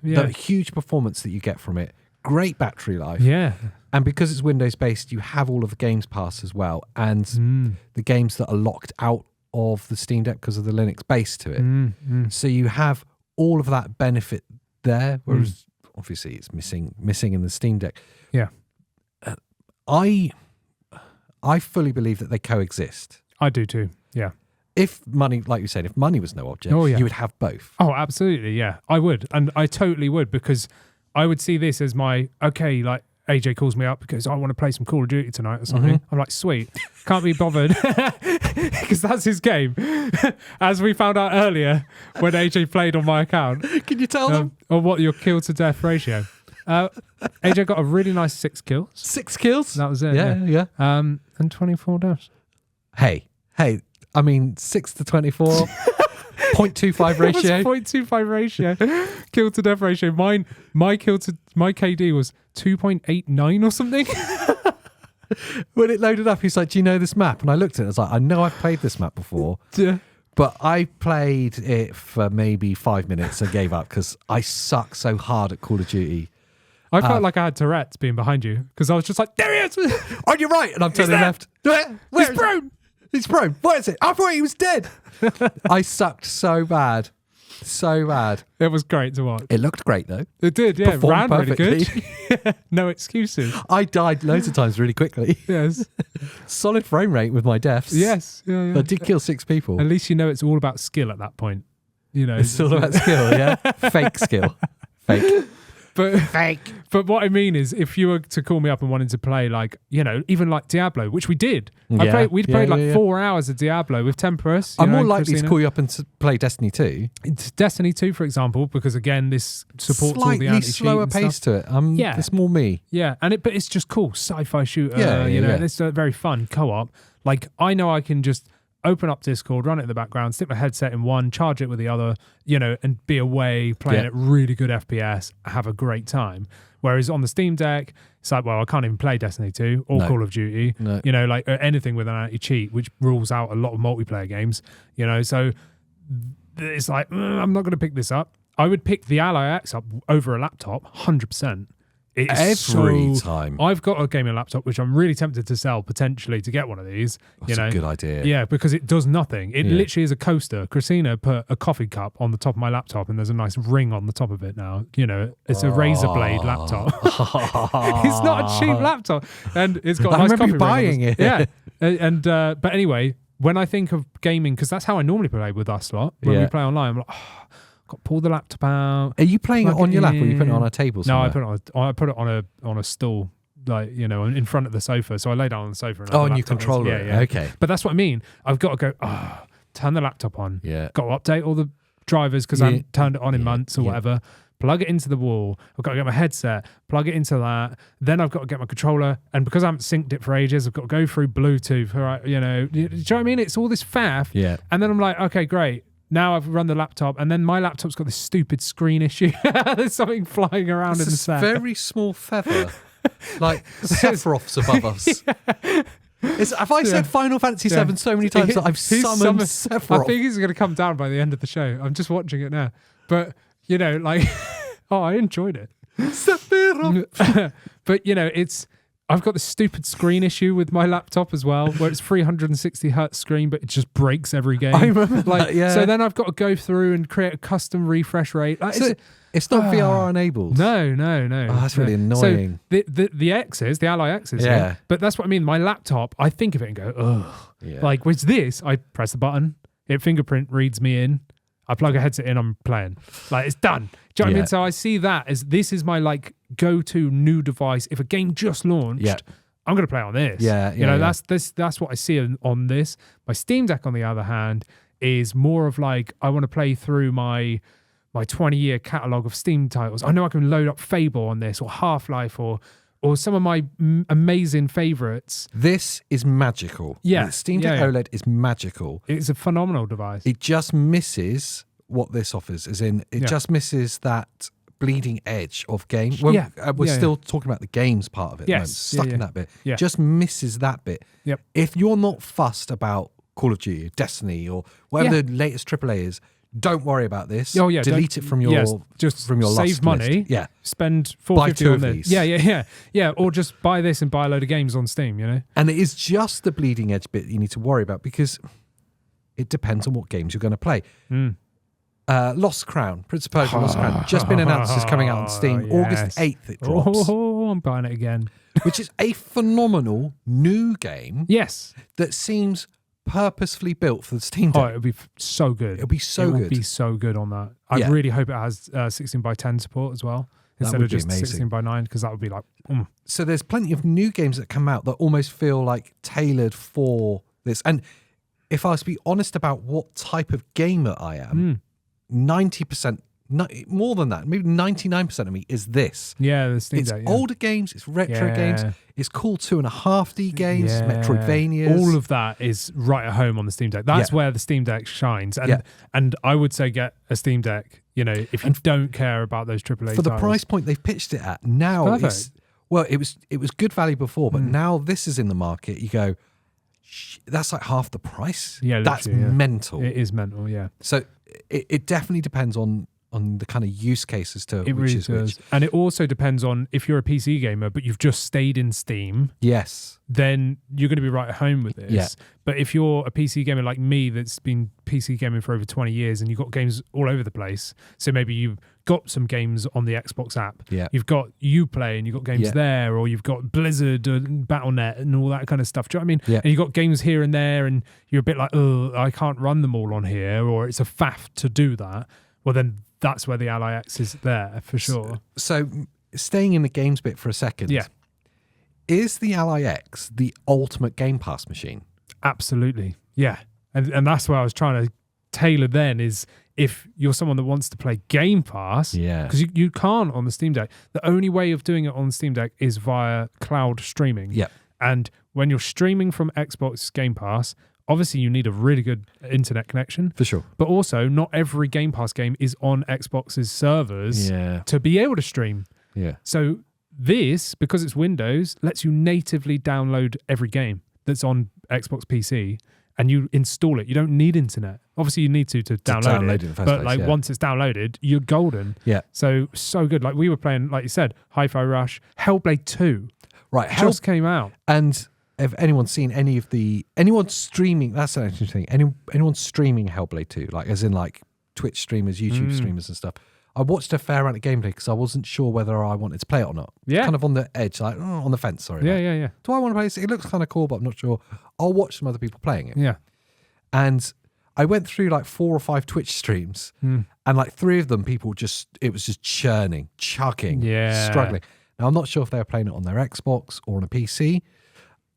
[SPEAKER 1] But the huge performance that you get from it, great battery life.
[SPEAKER 2] Yeah.
[SPEAKER 1] And because it's Windows-based, you have all of the Games Pass as well. And the games that are locked out of the Steam Deck because of the Linux base to it. So you have all of that benefit there, whereas obviously it's missing in the Steam Deck.
[SPEAKER 2] Yeah.
[SPEAKER 1] I fully believe that they coexist.
[SPEAKER 2] I do too, yeah.
[SPEAKER 1] If money, like you said, if money was no object, you would have both.
[SPEAKER 2] Oh, absolutely, yeah. I would. And I totally would, because I would see this as like AJ calls me up because I want to play some Call of Duty tonight or something. I'm like, sweet. Can't be bothered. Because that's his game. As we found out earlier when AJ played on my account.
[SPEAKER 1] Can you tell them?
[SPEAKER 2] Or what your kill to death ratio. AJ got a really nice 6 kills.
[SPEAKER 1] 6 kills?
[SPEAKER 2] That was it.
[SPEAKER 1] Yeah.
[SPEAKER 2] And 24 deaths.
[SPEAKER 1] Hey, I mean, 6 to 24, 0.25 ratio.
[SPEAKER 2] 0.25 ratio. Kill to death ratio. My KD was 2.89 or something.
[SPEAKER 1] When it loaded up, he's like, do you know this map? And I looked at it, I was like, I know I've played this map before.
[SPEAKER 2] Yeah.
[SPEAKER 1] But I played it for maybe 5 minutes and gave up because I suck so hard at Call of Duty.
[SPEAKER 2] I felt like I had Tourette's being behind you because I was just like, there he is!
[SPEAKER 1] On your right! And I'm turning left.
[SPEAKER 2] He's prone!
[SPEAKER 1] He's prone. What is it? I thought he was dead. I sucked so bad. So bad.
[SPEAKER 2] It was great to watch.
[SPEAKER 1] It looked great though.
[SPEAKER 2] It did, yeah. It ran
[SPEAKER 1] Performed
[SPEAKER 2] really
[SPEAKER 1] perfectly.
[SPEAKER 2] good. No excuses.
[SPEAKER 1] I died loads of times really quickly.
[SPEAKER 2] Yes.
[SPEAKER 1] Solid frame rate with my deaths.
[SPEAKER 2] Yes. Yeah.
[SPEAKER 1] I did kill 6 people.
[SPEAKER 2] At least you know it's all about skill at that point. You know.
[SPEAKER 1] It's all about skill, yeah? Fake skill. Fake.
[SPEAKER 2] But what I mean is, if you were to call me up and wanted to play, like, you know, even like Diablo, which we did. We'd played like 4 hours of Diablo with Temperus.
[SPEAKER 1] I'm more likely to call you up and play Destiny 2.
[SPEAKER 2] It's Destiny 2, for example, because again, this supports all the
[SPEAKER 1] Slightly
[SPEAKER 2] anti-cheat
[SPEAKER 1] slower
[SPEAKER 2] and
[SPEAKER 1] pace
[SPEAKER 2] stuff.
[SPEAKER 1] to it.
[SPEAKER 2] Yeah.
[SPEAKER 1] It's more me.
[SPEAKER 2] Yeah, but it's just cool. Sci-fi shooter,
[SPEAKER 1] Yeah,
[SPEAKER 2] you know,
[SPEAKER 1] yeah.
[SPEAKER 2] it's very fun co-op. Like, I know I can just open up Discord, run it in the background, stick my headset in one, charge it with the other, you know, and be away playing at really good FPS, have a great time. Whereas on the Steam Deck, it's like, well, I can't even play Destiny 2 or Call of Duty, you know, like anything with an anti-cheat, which rules out a lot of multiplayer games, you know. So it's like, I'm not going to pick this up. I would pick the Ally X up over a laptop, 100%.
[SPEAKER 1] Every time.
[SPEAKER 2] I've got a gaming laptop, which I'm really tempted to sell potentially to get one of these.
[SPEAKER 1] That's a good idea.
[SPEAKER 2] Yeah, because it does nothing. It literally is a coaster. Christina put a coffee cup on the top of my laptop and there's a nice ring on the top of it now. You know, it's a razor blade laptop. It's not a cheap laptop. And it's got a nice coffee ring
[SPEAKER 1] buying it.
[SPEAKER 2] Yeah. And but anyway, when I think of gaming, because that's how I normally play with us lot, when we play online, I'm like, got to pull the laptop out.
[SPEAKER 1] Are you playing it on your lap or are you putting it on a table somewhere?
[SPEAKER 2] No, I put it on a stool, like, you know, in front of the sofa. So I lay down on the sofa. And
[SPEAKER 1] and you control it.
[SPEAKER 2] Yeah.
[SPEAKER 1] Okay.
[SPEAKER 2] But that's what I mean. I've got to go, turn the laptop on.
[SPEAKER 1] Yeah.
[SPEAKER 2] Got to update all the drivers because I haven't turned it on in months or whatever. Plug it into the wall. I've got to get my headset, plug it into that. Then I've got to get my controller. And because I haven't synced it for ages, I've got to go through Bluetooth. Right, you know, do you know what I mean? It's all this faff.
[SPEAKER 1] Yeah.
[SPEAKER 2] And then I'm like, okay, great. Now I've run the laptop, and then my laptop's got this stupid screen issue. There's something flying around in the set.
[SPEAKER 1] Very small feather, like Sephiroth's above us. Have I said Final Fantasy VII so many times that I've summoned Sephiroth?
[SPEAKER 2] I think he's going to come down by the end of the show. I'm just watching it now. But, you know, like, I enjoyed it.
[SPEAKER 1] Sephiroth.
[SPEAKER 2] But, you know, I've got this stupid screen issue with my laptop as well, where it's 360 hertz screen, but it just breaks every game.
[SPEAKER 1] I remember that, yeah.
[SPEAKER 2] So then I've got to go through and create a custom refresh rate. Like,
[SPEAKER 1] it's not VR enabled.
[SPEAKER 2] No.
[SPEAKER 1] Oh, that's really annoying.
[SPEAKER 2] So the X's, the Ally X's, yeah. But that's what I mean. My laptop, I think of it and go, ugh.
[SPEAKER 1] Yeah.
[SPEAKER 2] Like with this, I press the button, it fingerprint reads me in. I plug a headset in, I'm playing. Like, it's done. Do you know what I mean? So I see that as this is my like go-to new device. If a game just launched, I'm going to play on this. You know, that's what I see on this. My Steam Deck, on the other hand, is more of like, I want to play through my 20-year catalogue of Steam titles. I know I can load up Fable on this, or Half-Life, or some of my amazing favourites.
[SPEAKER 1] This is magical.
[SPEAKER 2] Yeah.
[SPEAKER 1] The Steam Deck OLED is magical.
[SPEAKER 2] It's a phenomenal device.
[SPEAKER 1] It just misses what this offers, as in it just misses that bleeding edge of game. Well, we're still talking about the games part of it.
[SPEAKER 2] Yes.
[SPEAKER 1] Stuck in that bit.
[SPEAKER 2] Yeah.
[SPEAKER 1] Just misses that bit.
[SPEAKER 2] Yep.
[SPEAKER 1] If you're not fussed about Call of Duty, Destiny, or whatever the latest AAA is, don't worry about this.
[SPEAKER 2] Oh yeah,
[SPEAKER 1] delete it from your
[SPEAKER 2] just
[SPEAKER 1] from your
[SPEAKER 2] save
[SPEAKER 1] lust
[SPEAKER 2] money.
[SPEAKER 1] list. Yeah,
[SPEAKER 2] spend
[SPEAKER 1] buy
[SPEAKER 2] $4.50
[SPEAKER 1] two
[SPEAKER 2] on
[SPEAKER 1] of
[SPEAKER 2] this.
[SPEAKER 1] these.
[SPEAKER 2] Yeah. Or just buy this and buy a load of games on Steam. You know,
[SPEAKER 1] and it is just the bleeding edge bit you need to worry about because it depends on what games you're going to play. Lost Crown, Prince of Persia, Lost Crown, just been announced is coming out on Steam. August 8th it drops.
[SPEAKER 2] Oh, I'm buying it again.
[SPEAKER 1] Which is a phenomenal new game.
[SPEAKER 2] Yes,
[SPEAKER 1] that seems purposefully built for the Steam Deck.
[SPEAKER 2] Oh, it'll be so good.
[SPEAKER 1] It'll be so good.
[SPEAKER 2] It will be so good on that. I really hope it has 16:10 support as well, instead of just 16:9, because that would be like...
[SPEAKER 1] So there's plenty of new games that come out that almost feel like tailored for this. And if I was to be honest about what type of gamer I am, 90%, more than that, maybe 99% of me is this.
[SPEAKER 2] Yeah, the Steam
[SPEAKER 1] It's
[SPEAKER 2] Deck. Yeah.
[SPEAKER 1] older games, it's retro games, it's cool 2.5D games, Metroidvanias.
[SPEAKER 2] All of that is right at home on the Steam Deck. That's where the Steam Deck shines. And I would say get a Steam Deck, if you don't care about those AAA
[SPEAKER 1] for the
[SPEAKER 2] titles.
[SPEAKER 1] price point they've pitched it at. Now it's it was good value before, but now this is in the market. You go, that's like half the price.
[SPEAKER 2] Yeah,
[SPEAKER 1] that's mental.
[SPEAKER 2] It is mental. Yeah.
[SPEAKER 1] So it definitely depends on the kind of use case as to
[SPEAKER 2] It
[SPEAKER 1] which
[SPEAKER 2] really
[SPEAKER 1] is
[SPEAKER 2] does.
[SPEAKER 1] which.
[SPEAKER 2] And it also depends on if you're a PC gamer, but you've just stayed in Steam.
[SPEAKER 1] Yes.
[SPEAKER 2] Then you're going to be right at home with this.
[SPEAKER 1] Yeah.
[SPEAKER 2] But if you're a PC gamer like me that's been PC gaming for over 20 years and you've got games all over the place, so maybe you've got some games on the Xbox app.
[SPEAKER 1] Yeah.
[SPEAKER 2] You've got Uplay and you've got games there, or you've got Blizzard and Battle.net and all that kind of stuff. Do you know what I mean?
[SPEAKER 1] Yeah.
[SPEAKER 2] And you've got games here and there and you're a bit like, oh, I can't run them all on here, or it's a faff to do that. Well, then that's where the Ally X is there for sure.
[SPEAKER 1] So staying in the games bit for a second.
[SPEAKER 2] Yeah.
[SPEAKER 1] Is the Ally X the ultimate Game Pass machine?
[SPEAKER 2] Absolutely. Yeah. And that's where I was trying to tailor then is if you're someone that wants to play Game Pass, because you can't on the Steam Deck. The only way of doing it on the Steam Deck is via cloud streaming.
[SPEAKER 1] Yeah.
[SPEAKER 2] And when you're streaming from Xbox Game Pass, obviously you need a really good internet connection.
[SPEAKER 1] For sure.
[SPEAKER 2] But also not every Game Pass game is on Xbox's servers to be able to stream.
[SPEAKER 1] Yeah.
[SPEAKER 2] So this, because it's Windows, lets you natively download every game that's on Xbox PC and you install it. You don't need internet. Obviously you need to download it,
[SPEAKER 1] in the first
[SPEAKER 2] but
[SPEAKER 1] place,
[SPEAKER 2] once it's downloaded, you're golden.
[SPEAKER 1] Yeah.
[SPEAKER 2] So good. Like we were playing, like you said, Hi-Fi Rush, Hellblade 2.
[SPEAKER 1] Right.
[SPEAKER 2] Just came out.
[SPEAKER 1] And have anyone seen anyone streaming, that's an interesting thing, anyone streaming Hellblade 2, like as in like Twitch streamers, YouTube streamers and stuff. I watched a fair amount of gameplay because I wasn't sure whether I wanted to play it or not.
[SPEAKER 2] Yeah.
[SPEAKER 1] Kind of on the edge, like on the fence, sorry.
[SPEAKER 2] Yeah.
[SPEAKER 1] Do I want to play this? It looks kind of cool, but I'm not sure. I'll watch some other people playing it.
[SPEAKER 2] Yeah.
[SPEAKER 1] And I went through like 4 or 5 Twitch streams and like 3 of them, it was just churning, chugging, struggling. Now, I'm not sure if they were playing it on their Xbox or on a PC.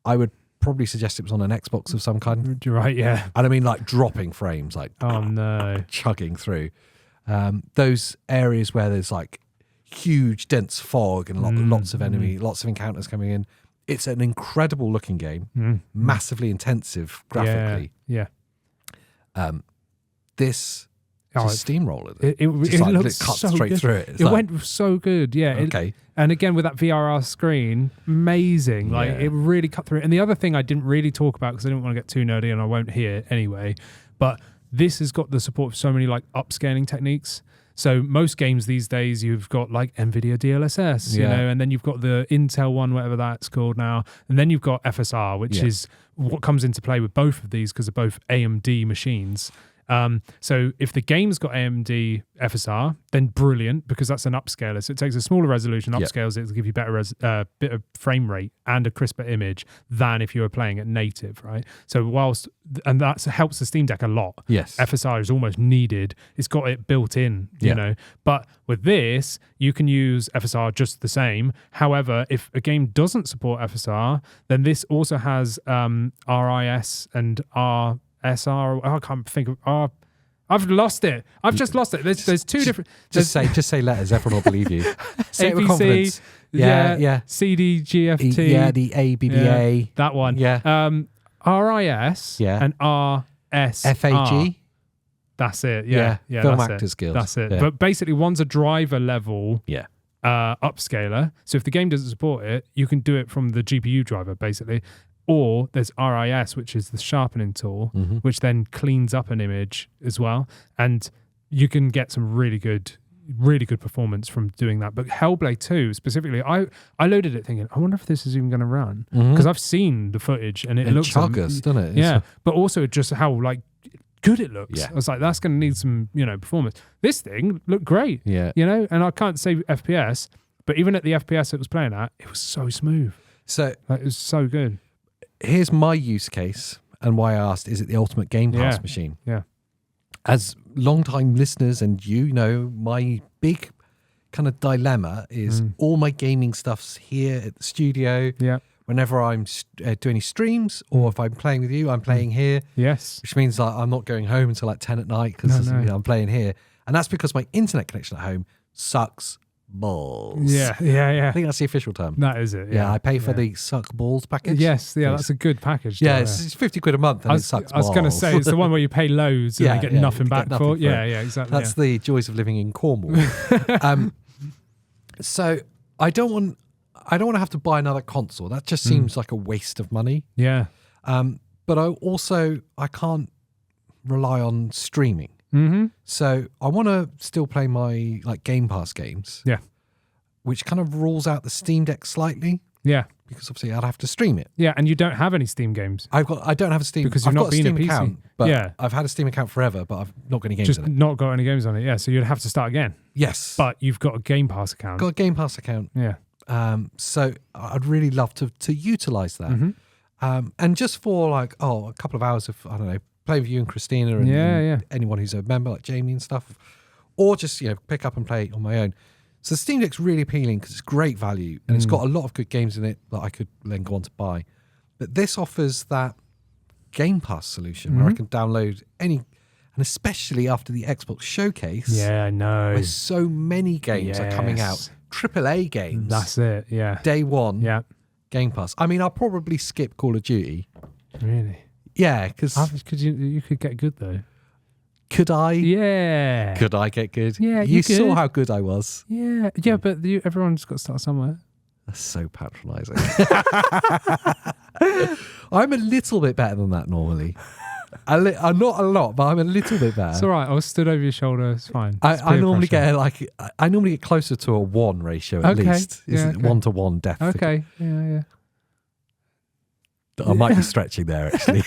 [SPEAKER 1] I would probably suggest it was on an Xbox of some kind.
[SPEAKER 2] You're right, yeah.
[SPEAKER 1] And I mean like dropping frames, like
[SPEAKER 2] oh no,
[SPEAKER 1] chugging through. Those areas where there's like huge dense fog and lots of lots of encounters coming in. It's an incredible looking game, massively intensive graphically.
[SPEAKER 2] Yeah.
[SPEAKER 1] This is a steamroller.
[SPEAKER 2] It looks
[SPEAKER 1] cuts
[SPEAKER 2] so
[SPEAKER 1] straight
[SPEAKER 2] good.
[SPEAKER 1] through it.
[SPEAKER 2] It went so good, yeah.
[SPEAKER 1] Okay.
[SPEAKER 2] And again, with that VRR screen, amazing. Like it really cut through it. And the other thing I didn't really talk about because I didn't want to get too nerdy, and I won't here anyway, but this has got the support for so many like upscaling techniques. So most games these days, you've got like NVIDIA DLSS, you know, and then you've got the Intel one, whatever that's called now. And then you've got FSR, which is what comes into play with both of these because they're both AMD machines. So if the game's got AMD FSR, then brilliant, because that's an upscaler. So it takes a smaller resolution, upscales it to give you better bit of frame rate and a crisper image than if you were playing it native, right? So and that helps the Steam Deck a lot.
[SPEAKER 1] Yes.
[SPEAKER 2] FSR is almost needed. It's got it built in, you know. But with this, you can use FSR just the same. However, if a game doesn't support FSR, then this also has RIS and SR. I can't think of. I've lost it. I've just lost it. There's two different.
[SPEAKER 1] Just say letters. Everyone will believe you. Say it with
[SPEAKER 2] APC,
[SPEAKER 1] confidence. Yeah.
[SPEAKER 2] CDGFT.
[SPEAKER 1] Yeah, the ABBA.
[SPEAKER 2] Yeah, that one.
[SPEAKER 1] Yeah.
[SPEAKER 2] RIS.
[SPEAKER 1] Yeah.
[SPEAKER 2] And RSR.
[SPEAKER 1] FAG.
[SPEAKER 2] That's it. Yeah.
[SPEAKER 1] Film
[SPEAKER 2] that's
[SPEAKER 1] actors guild.
[SPEAKER 2] That's it.
[SPEAKER 1] Yeah.
[SPEAKER 2] But basically, one's a driver level.
[SPEAKER 1] Yeah.
[SPEAKER 2] Upscaler. So if the game doesn't support it, you can do it from the GPU driver, basically. Or there's RIS, which is the sharpening tool, which then cleans up an image as well. And you can get some really good performance from doing that. But Hellblade 2 specifically, I loaded it thinking, I wonder if this is even going to run. Because I've seen the footage and it looks...
[SPEAKER 1] chuggers, doesn't it?
[SPEAKER 2] Yeah. But also just how like good it looks.
[SPEAKER 1] Yeah.
[SPEAKER 2] I was like, that's going to need some, performance. This thing looked great.
[SPEAKER 1] Yeah.
[SPEAKER 2] And I can't say FPS, but even at the FPS it was playing at, it was so smooth.
[SPEAKER 1] So
[SPEAKER 2] it was so good.
[SPEAKER 1] Here's my use case and why I asked, is it the ultimate Game Pass machine?
[SPEAKER 2] Yeah.
[SPEAKER 1] As long-time listeners and my big kind of dilemma is all my gaming stuff's here at the studio.
[SPEAKER 2] Yeah.
[SPEAKER 1] Whenever I'm doing any streams or if I'm playing with you, I'm playing here.
[SPEAKER 2] Yes.
[SPEAKER 1] Which means like I'm not going home until like 10 at night because I'm playing here. And that's because my internet connection at home sucks balls.
[SPEAKER 2] Yeah.
[SPEAKER 1] I think that's the official term.
[SPEAKER 2] That is it.
[SPEAKER 1] Yeah, I pay for the suck balls package.
[SPEAKER 2] Yes, that's a good package.
[SPEAKER 1] Yeah, it's 50 quid a month and it sucks balls.
[SPEAKER 2] I was going to say, it's the one where you pay loads and you get nothing back for it. Yeah, exactly.
[SPEAKER 1] That's the joys of living in Cornwall. So I don't want to have to buy another console. That just seems like a waste of money.
[SPEAKER 2] Yeah.
[SPEAKER 1] But I can't rely on streaming.
[SPEAKER 2] Mm-hmm.
[SPEAKER 1] So I want to still play my like Game Pass games.
[SPEAKER 2] Yeah.
[SPEAKER 1] Which kind of rules out the Steam Deck slightly.
[SPEAKER 2] Yeah.
[SPEAKER 1] Because obviously I'd have to stream it.
[SPEAKER 2] Yeah, and you don't have any Steam games.
[SPEAKER 1] I don't have a Steam
[SPEAKER 2] because you've not been a PC
[SPEAKER 1] account, but I've had a Steam account forever, but I've not got any games on it.
[SPEAKER 2] Just not got any games on it. Yeah, so you'd have to start again.
[SPEAKER 1] Yes.
[SPEAKER 2] But you've got a Game Pass account.
[SPEAKER 1] Got a Game Pass account.
[SPEAKER 2] Yeah.
[SPEAKER 1] So I'd really love to utilize that.
[SPEAKER 2] Mm-hmm.
[SPEAKER 1] And just for like, a couple of hours of, I don't know, playing with you and Christina and anyone who's a member like Jamie and stuff, or just, pick up and play on my own. So the Steam Deck's really appealing because it's great value and it's got a lot of good games in it that I could then go on to buy. But this offers that Game Pass solution where I can download any, and especially after the Xbox Showcase.
[SPEAKER 2] Yeah, I know.
[SPEAKER 1] Where so many games are coming out. AAA games.
[SPEAKER 2] That's it, yeah.
[SPEAKER 1] Day one.
[SPEAKER 2] Yeah.
[SPEAKER 1] Game Pass. I mean, I'll probably skip Call of Duty.
[SPEAKER 2] Really?
[SPEAKER 1] Yeah, because...
[SPEAKER 2] You could get good, though.
[SPEAKER 1] Could I?
[SPEAKER 2] Yeah.
[SPEAKER 1] Could I get good?
[SPEAKER 2] Yeah,
[SPEAKER 1] you saw how good I was.
[SPEAKER 2] Yeah, but everyone's got to start somewhere.
[SPEAKER 1] That's so patronising. I'm a little bit better than that normally. I'm not a lot, but I'm a little bit better.
[SPEAKER 2] It's all right. I was stood over your shoulder. It's fine.
[SPEAKER 1] I normally get closer to a 1 ratio at least. Is it 1-to-1 death?
[SPEAKER 2] Okay. Yeah.
[SPEAKER 1] I might be stretching there actually.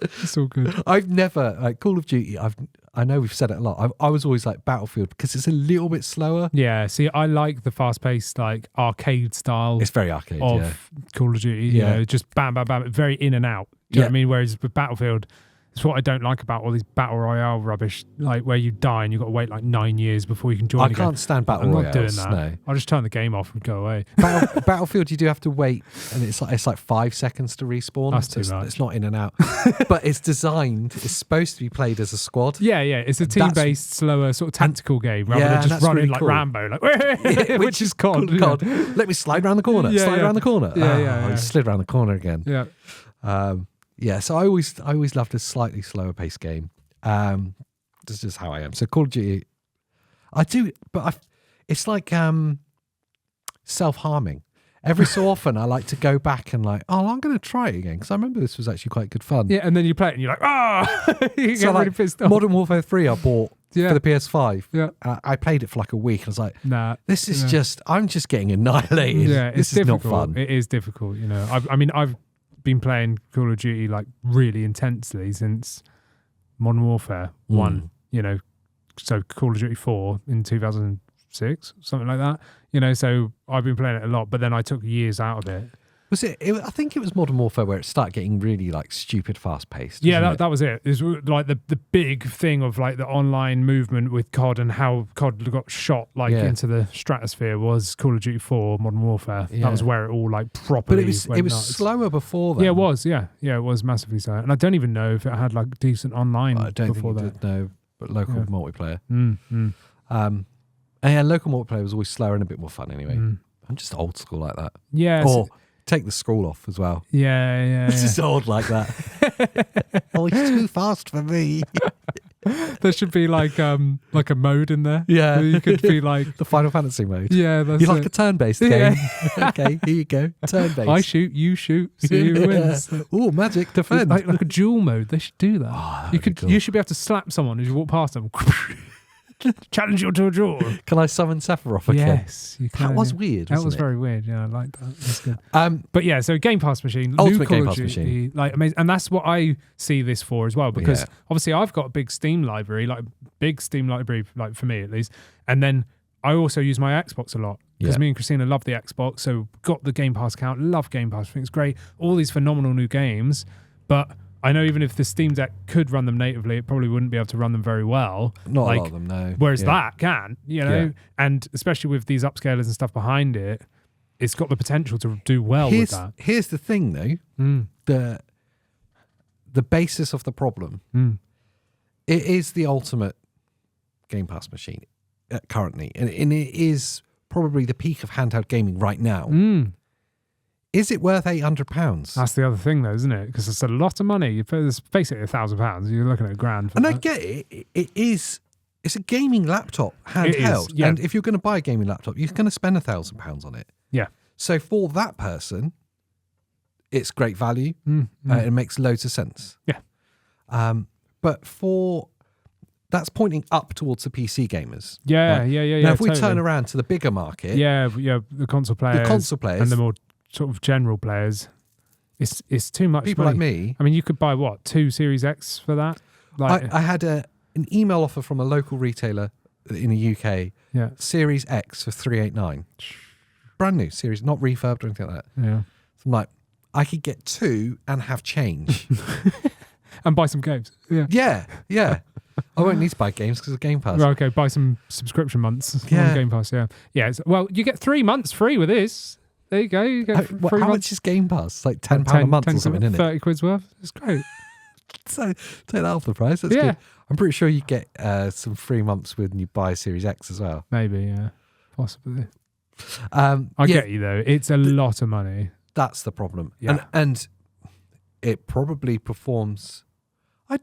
[SPEAKER 2] It's all good.
[SPEAKER 1] I've never Call of Duty. I know we've said it a lot. I was always like Battlefield because it's a little bit slower.
[SPEAKER 2] Yeah. See, I like the fast-paced like arcade style.
[SPEAKER 1] It's very arcade
[SPEAKER 2] of Call of Duty. You know, just bam, bam, bam, very in and out. Do you know what I mean? Whereas with Battlefield, it's what I don't like about all these battle royale rubbish, like where you die and you've got to wait like 9 years before you can join.
[SPEAKER 1] I can't stand battle royales.
[SPEAKER 2] I'm not doing that.
[SPEAKER 1] No.
[SPEAKER 2] I'll just turn the game off and go away.
[SPEAKER 1] Battlefield, you do have to wait, and it's like 5 seconds to respawn.
[SPEAKER 2] That's too much.
[SPEAKER 1] It's not in and out, but it's designed. It's supposed to be played as a squad.
[SPEAKER 2] Yeah. It's a team-based, slower sort of tactical game rather than just running really like cool. Rambo, like which is COD.
[SPEAKER 1] COD. Let me slide around the corner. Slide around the corner.
[SPEAKER 2] Yeah.
[SPEAKER 1] I slid around the corner again.
[SPEAKER 2] Yeah.
[SPEAKER 1] Yeah, so I always loved a slightly slower paced game. That's just how I am. So Call of Duty, I do, but it's like self-harming. Every so often, I like to go back and I'm going to try it again because I remember this was actually quite good fun.
[SPEAKER 2] Yeah, and then you play it and you're like, you get really pissed off.
[SPEAKER 1] Modern Warfare 3 I bought for the PS5.
[SPEAKER 2] Yeah.
[SPEAKER 1] I played it for like a week. I was like,
[SPEAKER 2] nah,
[SPEAKER 1] this is I'm just getting annihilated.
[SPEAKER 2] Yeah,
[SPEAKER 1] this is not fun.
[SPEAKER 2] It is difficult, I've been playing Call of Duty like really intensely since Modern Warfare 1, so Call of Duty 4 in 2006, something like that, so I've been playing it a lot, but then I took years out of it.
[SPEAKER 1] Was it? I think it was Modern Warfare where it started getting really like stupid fast paced.
[SPEAKER 2] Yeah, that was it. It was like the big thing of like the online movement with COD and how COD got shot into the stratosphere was Call of Duty 4 Modern Warfare. Yeah. That was where it all like properly.
[SPEAKER 1] But it was slower before that.
[SPEAKER 2] Yeah, it was. Yeah, it was massively so. And I don't even know if it had like decent online.
[SPEAKER 1] I don't
[SPEAKER 2] before
[SPEAKER 1] think it did. No, but local multiplayer.
[SPEAKER 2] And
[SPEAKER 1] local multiplayer was always slower and a bit more fun anyway. I'm just old school like that.
[SPEAKER 2] Yeah.
[SPEAKER 1] Take the scroll off as well.
[SPEAKER 2] Yeah.
[SPEAKER 1] It's just old like that. It's too fast for me.
[SPEAKER 2] There should be like a mode in there.
[SPEAKER 1] Yeah.
[SPEAKER 2] You could be like
[SPEAKER 1] the Final Fantasy mode.
[SPEAKER 2] Yeah, that's
[SPEAKER 1] you like a turn-based game. Okay, here you go. Turn-based.
[SPEAKER 2] I shoot, you shoot, see who wins.
[SPEAKER 1] Oh, magic defend.
[SPEAKER 2] Like a duel mode. They should do that.
[SPEAKER 1] Oh,
[SPEAKER 2] you should be able to slap someone as you walk past them. Challenge you to a duel.
[SPEAKER 1] Can I summon Sephiroth again?
[SPEAKER 2] Yes, you can.
[SPEAKER 1] That was weird.
[SPEAKER 2] That was
[SPEAKER 1] it?
[SPEAKER 2] very weird. Yeah, I like that. That's good. But yeah, so Game Pass machine,
[SPEAKER 1] ultimate Game Pass machine,
[SPEAKER 2] like amazing, and that's what I see this for as well. Because obviously I've got a big Steam library, like for me at least, and then I also use my Xbox a lot because me and Christina love the Xbox, so got the Game Pass account, love Game Pass, I think it's great. All these phenomenal new games, but I know even if the Steam Deck could run them natively, it probably wouldn't be able to run them very well.
[SPEAKER 1] Not a lot of them, no.
[SPEAKER 2] Whereas that can, and especially with these upscalers and stuff behind it, it's got the potential to do well with that.
[SPEAKER 1] Here's the thing, though. The basis of the problem It is the ultimate Game Pass machine currently, and it is probably the peak of handheld gaming right now. Is it worth £800?
[SPEAKER 2] That's the other thing, though, isn't it? Because it's a lot of money. It's basically £1,000. You're looking at £1,000.
[SPEAKER 1] And I get it. It's a gaming laptop handheld,
[SPEAKER 2] yeah.
[SPEAKER 1] and if you're going to buy a gaming laptop, you're going to spend £1,000 on it.
[SPEAKER 2] Yeah.
[SPEAKER 1] So for that person, it's great value. It makes loads of sense.
[SPEAKER 2] Yeah.
[SPEAKER 1] But that's pointing up towards the PC gamers.
[SPEAKER 2] Yeah.
[SPEAKER 1] Now, if we turn around to the bigger market,
[SPEAKER 2] the console players, and the more sort of general players, it's too much.
[SPEAKER 1] People
[SPEAKER 2] money.
[SPEAKER 1] like me.
[SPEAKER 2] I mean, you could buy what, 2 Series X for that? Like,
[SPEAKER 1] I had an email offer from a local retailer in the UK.
[SPEAKER 2] Yeah.
[SPEAKER 1] Series X for $389. Brand new series, not refurbed or anything like that.
[SPEAKER 2] Yeah.
[SPEAKER 1] So I'm like, I could get 2 and have change.
[SPEAKER 2] And buy some games.
[SPEAKER 1] Yeah. I won't need to buy games because of Game Pass.
[SPEAKER 2] Well, okay, buy some subscription months on Game Pass. Yeah. Well, you get 3 months free with this. There you go. You get 3 months.
[SPEAKER 1] How much is Game Pass? It's like £10 a month or something, isn't it?
[SPEAKER 2] 30 quid's worth. It's great.
[SPEAKER 1] So take that off the price. That's good. I'm pretty sure you get some free months when you buy Series X as well.
[SPEAKER 2] Maybe, yeah, possibly.
[SPEAKER 1] I
[SPEAKER 2] get you though. It's a lot of money.
[SPEAKER 1] That's the problem.
[SPEAKER 2] Yeah.
[SPEAKER 1] And it probably performs. I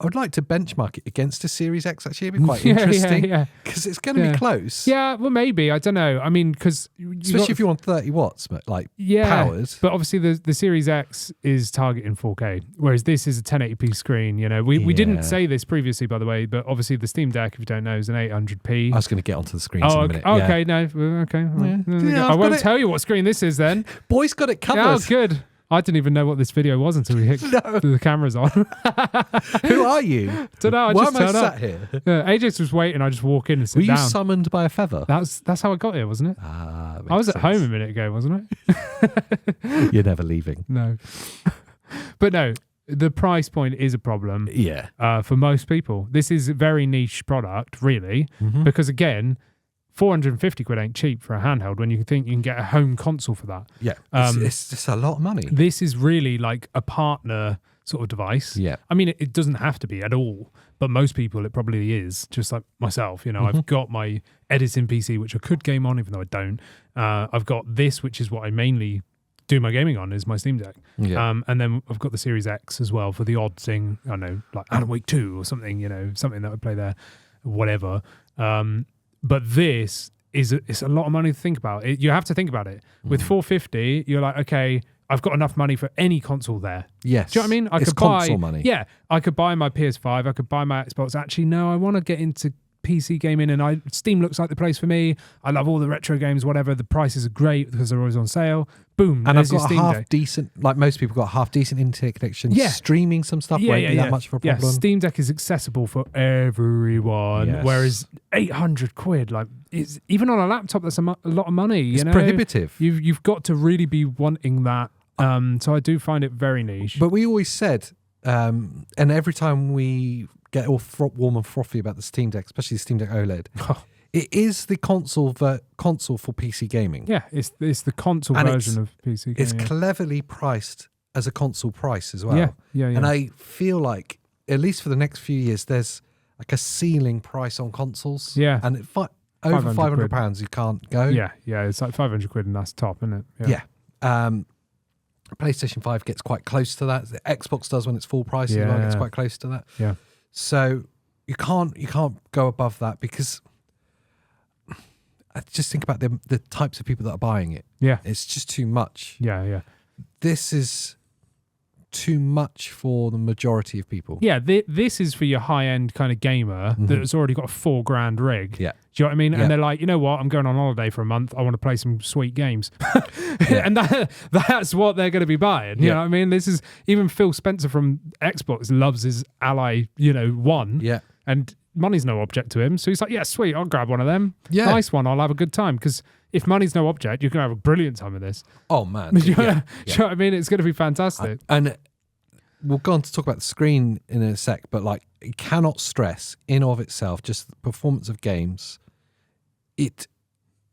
[SPEAKER 1] would like to benchmark it against a Series X. Actually, it'd be quite interesting. Because it's going to be close.
[SPEAKER 2] Yeah, well, maybe. I don't know. I mean, because
[SPEAKER 1] especially if you want 30 watts, powered.
[SPEAKER 2] But obviously, the Series X is targeting 4K, whereas this is a 1080p screen. You know, we didn't say this previously, by the way, but obviously the Steam Deck, if you don't know, is an 800p.
[SPEAKER 1] I was going to get onto the screen in a minute.
[SPEAKER 2] Okay, no, okay. I won't tell you what screen this is then.
[SPEAKER 1] Boy's got it covered.
[SPEAKER 2] Oh, good. I didn't even know what this video was until we hit the cameras on.
[SPEAKER 1] Who are you?
[SPEAKER 2] Don't know.
[SPEAKER 1] Why
[SPEAKER 2] just
[SPEAKER 1] am I
[SPEAKER 2] turned
[SPEAKER 1] sat
[SPEAKER 2] up.
[SPEAKER 1] here?
[SPEAKER 2] AJ's was waiting. I just walk in and sit down.
[SPEAKER 1] Were you summoned by a feather?
[SPEAKER 2] That's how I got here, wasn't it?
[SPEAKER 1] I
[SPEAKER 2] was at home a minute ago, wasn't I?
[SPEAKER 1] You're never leaving.
[SPEAKER 2] No. But no, the price point is a problem.
[SPEAKER 1] Yeah.
[SPEAKER 2] For most people. This is a very niche product, really, because again, 450 quid ain't cheap for a handheld when you think you can get a home console for that.
[SPEAKER 1] Yeah. It's just a lot of money.
[SPEAKER 2] This is really like a partner sort of device.
[SPEAKER 1] Yeah.
[SPEAKER 2] I mean, it doesn't have to be at all, but most people it probably is, just like myself. You know, I've got my editing PC, which I could game on, even though I don't. I've got this, which is what I mainly do my gaming on, is my Steam Deck.
[SPEAKER 1] Yeah.
[SPEAKER 2] And then I've got the Series X as well for the odd thing, I don't know, like Alan Wake 2 or something, you know, something that would play there, whatever. But this it's a lot of money to think about. You have to think about it. With 450, you're like, okay, I've got enough money for any console there.
[SPEAKER 1] Yes.
[SPEAKER 2] Do you know what I mean?
[SPEAKER 1] It's console money.
[SPEAKER 2] Yeah, I could buy my PS5. I could buy my Xbox. Actually, no, I want to get into PC gaming, and Steam looks like the place for me. I love all the retro games, whatever. The prices are great because they're always on sale. Boom.
[SPEAKER 1] And I've got
[SPEAKER 2] Steam
[SPEAKER 1] a
[SPEAKER 2] Day.
[SPEAKER 1] decent, like most people, got a half decent internet connection.
[SPEAKER 2] Yeah.
[SPEAKER 1] Streaming some stuff won't be that much of a problem.
[SPEAKER 2] Yeah, Steam Deck is accessible for everyone,
[SPEAKER 1] Yes.
[SPEAKER 2] whereas 800 quid, like, it's even on a laptop, that's a lot of money.
[SPEAKER 1] It's prohibitive.
[SPEAKER 2] You've got to really be wanting that. So I do find it very niche.
[SPEAKER 1] But we always said, and every time we get all warm and frothy about the Steam Deck, especially the Steam Deck OLED, it is the console for PC gaming.
[SPEAKER 2] Yeah, it's the console
[SPEAKER 1] and
[SPEAKER 2] version of PC gaming.
[SPEAKER 1] It's cleverly priced as a console price as well.
[SPEAKER 2] Yeah.
[SPEAKER 1] And I feel like, at least for the next few years, there's like a ceiling price on consoles.
[SPEAKER 2] Yeah.
[SPEAKER 1] And over £500 you can't go.
[SPEAKER 2] Yeah, it's like 500 quid and that's top, isn't it?
[SPEAKER 1] Yeah. PlayStation 5 gets quite close to that. The Xbox does when it's full price. Yeah. Gets quite close to that.
[SPEAKER 2] Yeah.
[SPEAKER 1] So you can't go above that, because I just think about the types of people that are buying it.
[SPEAKER 2] Yeah.
[SPEAKER 1] It's just too much.
[SPEAKER 2] Yeah.
[SPEAKER 1] This is too much for the majority of people.
[SPEAKER 2] Yeah, this is for your high-end kind of gamer that's already got a $4,000 rig.
[SPEAKER 1] Yeah.
[SPEAKER 2] Do you know what I mean?
[SPEAKER 1] Yeah.
[SPEAKER 2] And they're like, you know what? I'm going on holiday for a month. I want to play some sweet games. And that's what they're going to be buying. You know what I mean? This is, even Phil Spencer from Xbox loves his Ally, 1.
[SPEAKER 1] Yeah.
[SPEAKER 2] And money's no object to him. So he's like, yeah, sweet, I'll grab one of them.
[SPEAKER 1] Yeah.
[SPEAKER 2] Nice one, I'll have a good time. Because if money's no object, you're going to have a brilliant time with this.
[SPEAKER 1] Oh, man.
[SPEAKER 2] Do you know what I mean? It's going to be fantastic.
[SPEAKER 1] And we'll go on to talk about the screen in a sec, but like, it cannot stress in of itself just the performance of games. It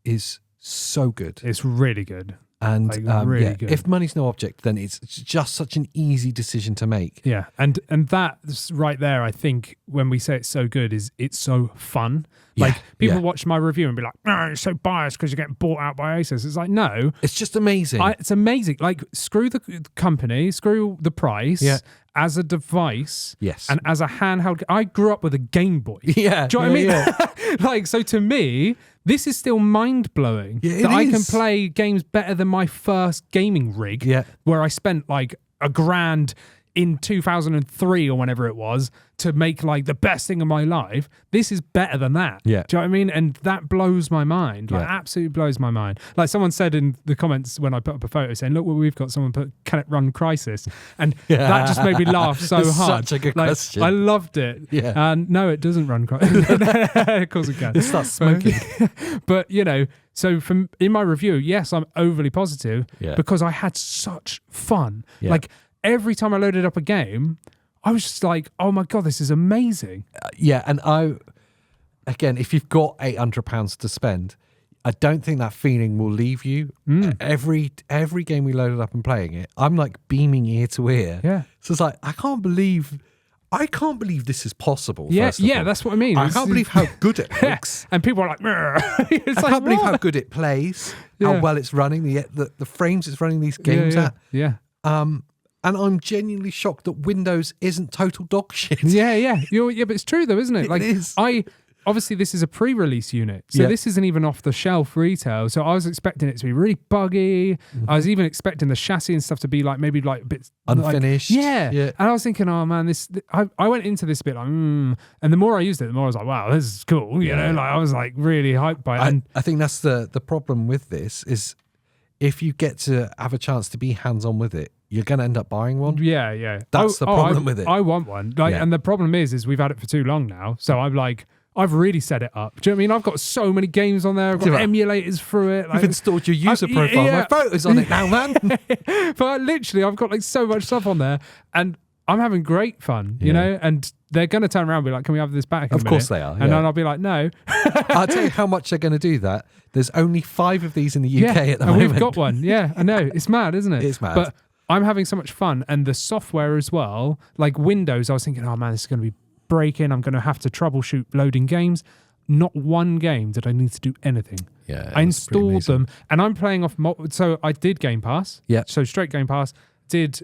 [SPEAKER 1] is so good.
[SPEAKER 2] It's really good.
[SPEAKER 1] And
[SPEAKER 2] Like, really good.
[SPEAKER 1] if money's no object, then it's just such an easy decision to make.
[SPEAKER 2] Yeah, and that's right there. I think when we say it's so good, is it's so fun. Like people watch my review and be like, "No, it's so biased because you're getting bought out by ASUS." It's like, no,
[SPEAKER 1] it's just amazing.
[SPEAKER 2] It's amazing. Like, screw the company, screw the price.
[SPEAKER 1] Yeah.
[SPEAKER 2] As a device,
[SPEAKER 1] Yes.
[SPEAKER 2] and as a handheld, I grew up with a Game Boy.
[SPEAKER 1] Yeah,
[SPEAKER 2] do you know what I mean?
[SPEAKER 1] yeah.
[SPEAKER 2] Like, so to me, this is still mind blowing
[SPEAKER 1] Yeah,
[SPEAKER 2] that I can
[SPEAKER 1] is.
[SPEAKER 2] play games better than my first gaming rig.
[SPEAKER 1] Yeah.
[SPEAKER 2] Where I spent like $1,000 in 2003 or whenever it was to make like the best thing of my life. This is better than that.
[SPEAKER 1] Yeah.
[SPEAKER 2] Do you know what I mean? And that blows my mind. Like, absolutely blows my mind. Like, someone said in the comments when I put up a photo saying, "Look what we've got." Someone put, "Can it run Crisis?" And that just made me laugh so
[SPEAKER 1] It's
[SPEAKER 2] hard.
[SPEAKER 1] such a good question.
[SPEAKER 2] I loved it.
[SPEAKER 1] Yeah.
[SPEAKER 2] And no, it doesn't run Crisis. Of course it can.
[SPEAKER 1] It starts smoking.
[SPEAKER 2] But you know, so from in my review, yes, I'm overly positive because I had such fun.
[SPEAKER 1] Yeah.
[SPEAKER 2] Like, every time I loaded up a game, I was just like, "Oh my God, this is amazing."
[SPEAKER 1] And again, if you've got £800 to spend, I don't think that feeling will leave you. Every game we loaded up and playing it, I'm like beaming ear to ear.
[SPEAKER 2] Yeah.
[SPEAKER 1] So it's like, I can't believe this is possible.
[SPEAKER 2] Yeah,
[SPEAKER 1] first of all.
[SPEAKER 2] that's what I mean.
[SPEAKER 1] I can't believe how good it looks.
[SPEAKER 2] And people are like, it's
[SPEAKER 1] I can't believe how good it plays, how well it's running, the frames it's running these games at.
[SPEAKER 2] Yeah.
[SPEAKER 1] And I'm genuinely shocked that Windows isn't total dog shit.
[SPEAKER 2] Yeah. But it's true though, isn't it? Like,
[SPEAKER 1] It is.
[SPEAKER 2] Obviously this is a pre-release unit, so this isn't even off the shelf retail. So I was expecting it to be really buggy. I was even expecting the chassis and stuff to be like maybe like a bit
[SPEAKER 1] Unfinished.
[SPEAKER 2] Like, yeah. And I was thinking, oh man, I went into this bit like, and the more I used it, the more I was like, wow, this is cool. You know, like I was like really hyped by it.
[SPEAKER 1] I think that's the problem with this is if you get to have a chance to be hands-on with it, you're going to end up buying one.
[SPEAKER 2] Yeah.
[SPEAKER 1] That's the problem with it.
[SPEAKER 2] I want one. Like, and the problem is we've had it for too long now. So I'm like, I've really set it up. Do you know what I mean? I've got so many games on there. I've got emulators through it. Like,
[SPEAKER 1] You've installed your user profile. My photos on it now, man.
[SPEAKER 2] But literally, I've got like so much stuff on there, and I'm having great fun. You know, and they're going to turn around and be like, "Can we have this back?"
[SPEAKER 1] Of course they are.
[SPEAKER 2] And then I'll be like, "No."
[SPEAKER 1] I'll tell you how much they're going to do that. There's only 5 of these in the UK at the moment.
[SPEAKER 2] And we've got one. Yeah, I know. It's mad, isn't it?
[SPEAKER 1] It's mad.
[SPEAKER 2] But I'm having so much fun, and the software as well. Like Windows, I was thinking, oh man, this is going to be breaking. I'm going to have to troubleshoot loading games. Not one game did I need to do anything.
[SPEAKER 1] Yeah,
[SPEAKER 2] I installed them, and I'm playing off. So I did Game Pass.
[SPEAKER 1] Yeah.
[SPEAKER 2] So straight Game Pass. Did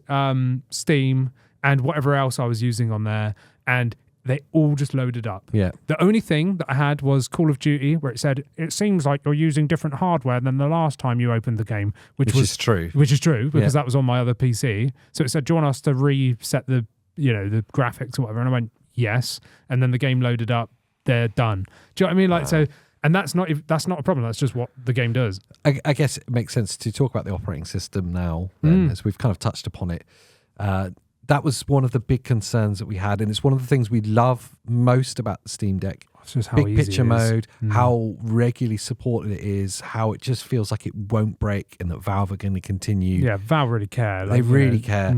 [SPEAKER 2] Steam and whatever else I was using on there, and they all just loaded up.
[SPEAKER 1] Yeah.
[SPEAKER 2] The only thing that I had was Call of Duty, where it said, "It seems like you're using different hardware than the last time you opened the game," which
[SPEAKER 1] is true.
[SPEAKER 2] Which is true because that was on my other PC. So it said, "Do you want us to reset the the graphics or whatever?" And I went, "Yes." And then the game loaded up. They're done. Do you know what I mean? Like, so, and that's not a problem. That's just what the game does.
[SPEAKER 1] I guess it makes sense to talk about the operating system now, then, as we've kind of touched upon it. That was one of the big concerns that we had, and it's one of the things we love most about the Steam Deck.
[SPEAKER 2] It's just how
[SPEAKER 1] big
[SPEAKER 2] easy
[SPEAKER 1] picture
[SPEAKER 2] it is.
[SPEAKER 1] mode, how regularly supported it is, how it just feels like it won't break, and that Valve are going to continue.
[SPEAKER 2] Yeah, Valve really care.
[SPEAKER 1] They really care.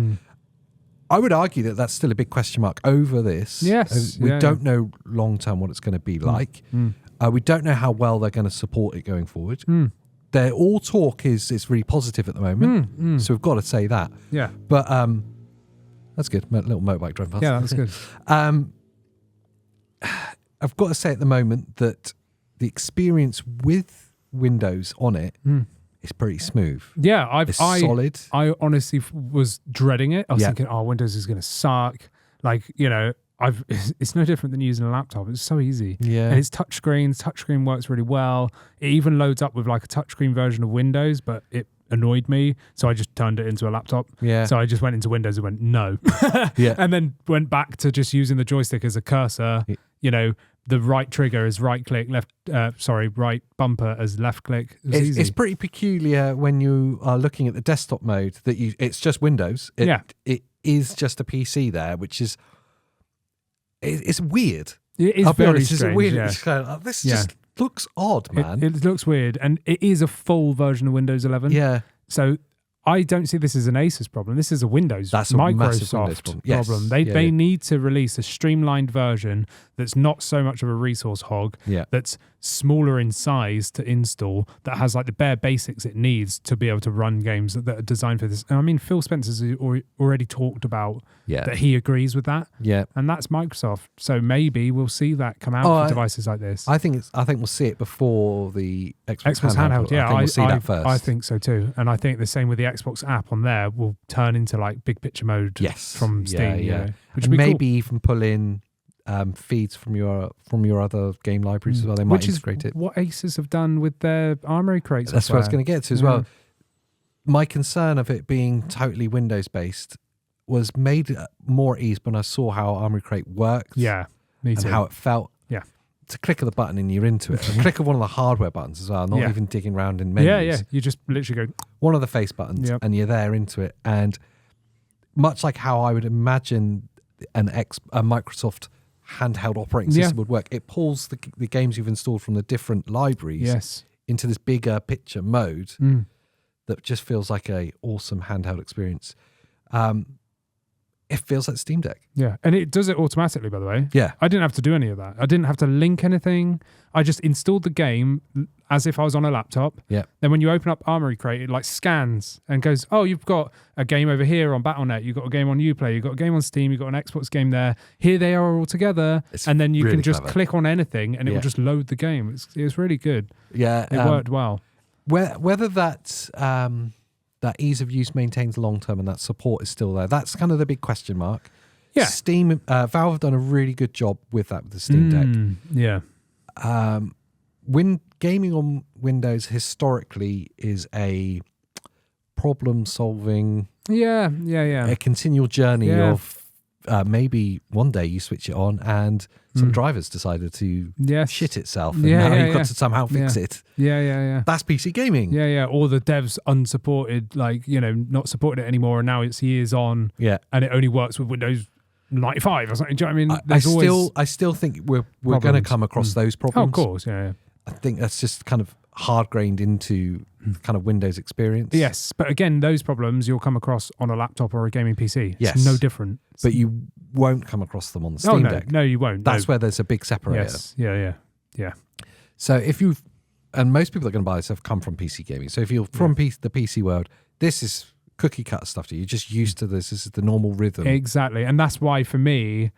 [SPEAKER 1] I would argue that that's still a big question mark over this.
[SPEAKER 2] Yes.
[SPEAKER 1] We don't know long term what it's going to be like. We don't know how well they're going to support it going forward. Their all talk is really positive at the moment. So we've got to say that.
[SPEAKER 2] Yeah.
[SPEAKER 1] But that's good. Little motorbike drive past.
[SPEAKER 2] Yeah, that's good.
[SPEAKER 1] I've got to say at the moment that the experience with Windows on it is pretty smooth.
[SPEAKER 2] Yeah,
[SPEAKER 1] It's solid.
[SPEAKER 2] I honestly was dreading it. I was thinking, oh, Windows is going to suck. Like, it's no different than using a laptop. It's so easy.
[SPEAKER 1] Yeah.
[SPEAKER 2] And it's touchscreen. Touchscreen works really well. It even loads up with like a touchscreen version of Windows, but it annoyed me. So I just turned it into a laptop.
[SPEAKER 1] Yeah.
[SPEAKER 2] So I just went into Windows and went, no. And then went back to just using the joystick as a cursor. The right trigger is right click, right bumper as left click.
[SPEAKER 1] It's pretty peculiar when you are looking at the desktop mode that it's just Windows. It is just a PC there, which is it's weird.
[SPEAKER 2] It is
[SPEAKER 1] I'll be
[SPEAKER 2] very
[SPEAKER 1] honest,
[SPEAKER 2] strange.
[SPEAKER 1] it's weird.
[SPEAKER 2] Yeah.
[SPEAKER 1] It's kind of, this just looks odd, man.
[SPEAKER 2] It looks weird, and it is a full version of Windows 11.
[SPEAKER 1] Yeah.
[SPEAKER 2] So I don't see this as an ASUS problem. This is a Windows,
[SPEAKER 1] That's a massive
[SPEAKER 2] Microsoft
[SPEAKER 1] Windows problem. Yes.
[SPEAKER 2] problem.
[SPEAKER 1] Yeah,
[SPEAKER 2] They
[SPEAKER 1] yeah.
[SPEAKER 2] need to release a streamlined version that's not so much of a resource hog,
[SPEAKER 1] Yeah.
[SPEAKER 2] that's smaller in size to install, that has like the bare basics it needs to be able to run games that are designed for this. And I mean, Phil Spencer's already talked about that he agrees with that.
[SPEAKER 1] Yeah.
[SPEAKER 2] And that's Microsoft. So maybe we'll see that come out for devices like this.
[SPEAKER 1] I think we'll see it before the Xbox
[SPEAKER 2] handheld. Yeah,
[SPEAKER 1] I think we'll see that first.
[SPEAKER 2] I think so too. And I think the same with the Xbox app on there will turn into like big picture mode from Steam.
[SPEAKER 1] Yeah.
[SPEAKER 2] Which
[SPEAKER 1] And
[SPEAKER 2] would be
[SPEAKER 1] maybe even pull in feeds from your other game libraries as well. They might integrate it.
[SPEAKER 2] What Asus have done with their Armory crates.
[SPEAKER 1] That's what I was going to get to as well. My concern of it being totally Windows based was made more at ease when I saw how Armory Crate worked.
[SPEAKER 2] Yeah, me too.
[SPEAKER 1] And how it felt.
[SPEAKER 2] Yeah.
[SPEAKER 1] It's a click of the button and you're into it. A click of one of the hardware buttons as well, not even digging around in menus.
[SPEAKER 2] Yeah. You just literally go
[SPEAKER 1] one of the face buttons and you're there into it. And much like how I would imagine a Microsoft handheld operating system would work, it pulls the games you've installed from the different libraries into this bigger picture mode that just feels like a awesome handheld experience. It feels like Steam Deck.
[SPEAKER 2] Yeah, and it does it automatically, by the way.
[SPEAKER 1] Yeah.
[SPEAKER 2] I didn't have to do any of that. I didn't have to link anything. I just installed the game as if I was on a laptop.
[SPEAKER 1] Yeah.
[SPEAKER 2] Then when you open up Armory Crate, it like scans and goes, oh, you've got a game over here on Battle.net. You've got a game on Uplay. You've got a game on Steam. You've got an Xbox game there. Here they are all together. And then you
[SPEAKER 1] really
[SPEAKER 2] can just
[SPEAKER 1] clever.
[SPEAKER 2] click on anything and it will just load the game. It's really good.
[SPEAKER 1] Yeah.
[SPEAKER 2] It worked well.
[SPEAKER 1] Whether that ease of use maintains long term and that support is still there, that's kind of the big question mark.
[SPEAKER 2] Yeah.
[SPEAKER 1] Steam, Valve have done a really good job with that with the Steam Deck.
[SPEAKER 2] Yeah.
[SPEAKER 1] When gaming on Windows historically is a problem-solving, a continual journey of maybe one day you switch it on and some drivers decided to shit itself, and now you've got to somehow fix it.
[SPEAKER 2] Yeah.
[SPEAKER 1] That's PC gaming.
[SPEAKER 2] Yeah. Or the devs unsupported, not supported it anymore, and now it's years on.
[SPEAKER 1] Yeah.
[SPEAKER 2] And it only works with Windows 95 or something. Do you know what I mean?
[SPEAKER 1] I still think we're going to come across those problems.
[SPEAKER 2] Oh, of course, yeah.
[SPEAKER 1] I think that's just kind of hard grained into kind of Windows experience.
[SPEAKER 2] Yes, but again, those problems you'll come across on a laptop or a gaming PC.
[SPEAKER 1] Yes.
[SPEAKER 2] It's no different.
[SPEAKER 1] But you won't come across them on the Steam Deck.
[SPEAKER 2] No, you won't.
[SPEAKER 1] That's where there's a big separator.
[SPEAKER 2] Yes, yeah.
[SPEAKER 1] So if you've, and most people that are going to buy this have come from PC gaming. So if you're from the PC world, this is cookie cutter stuff to you. You're just used to this. This is the normal rhythm.
[SPEAKER 2] Exactly. And that's why, for me,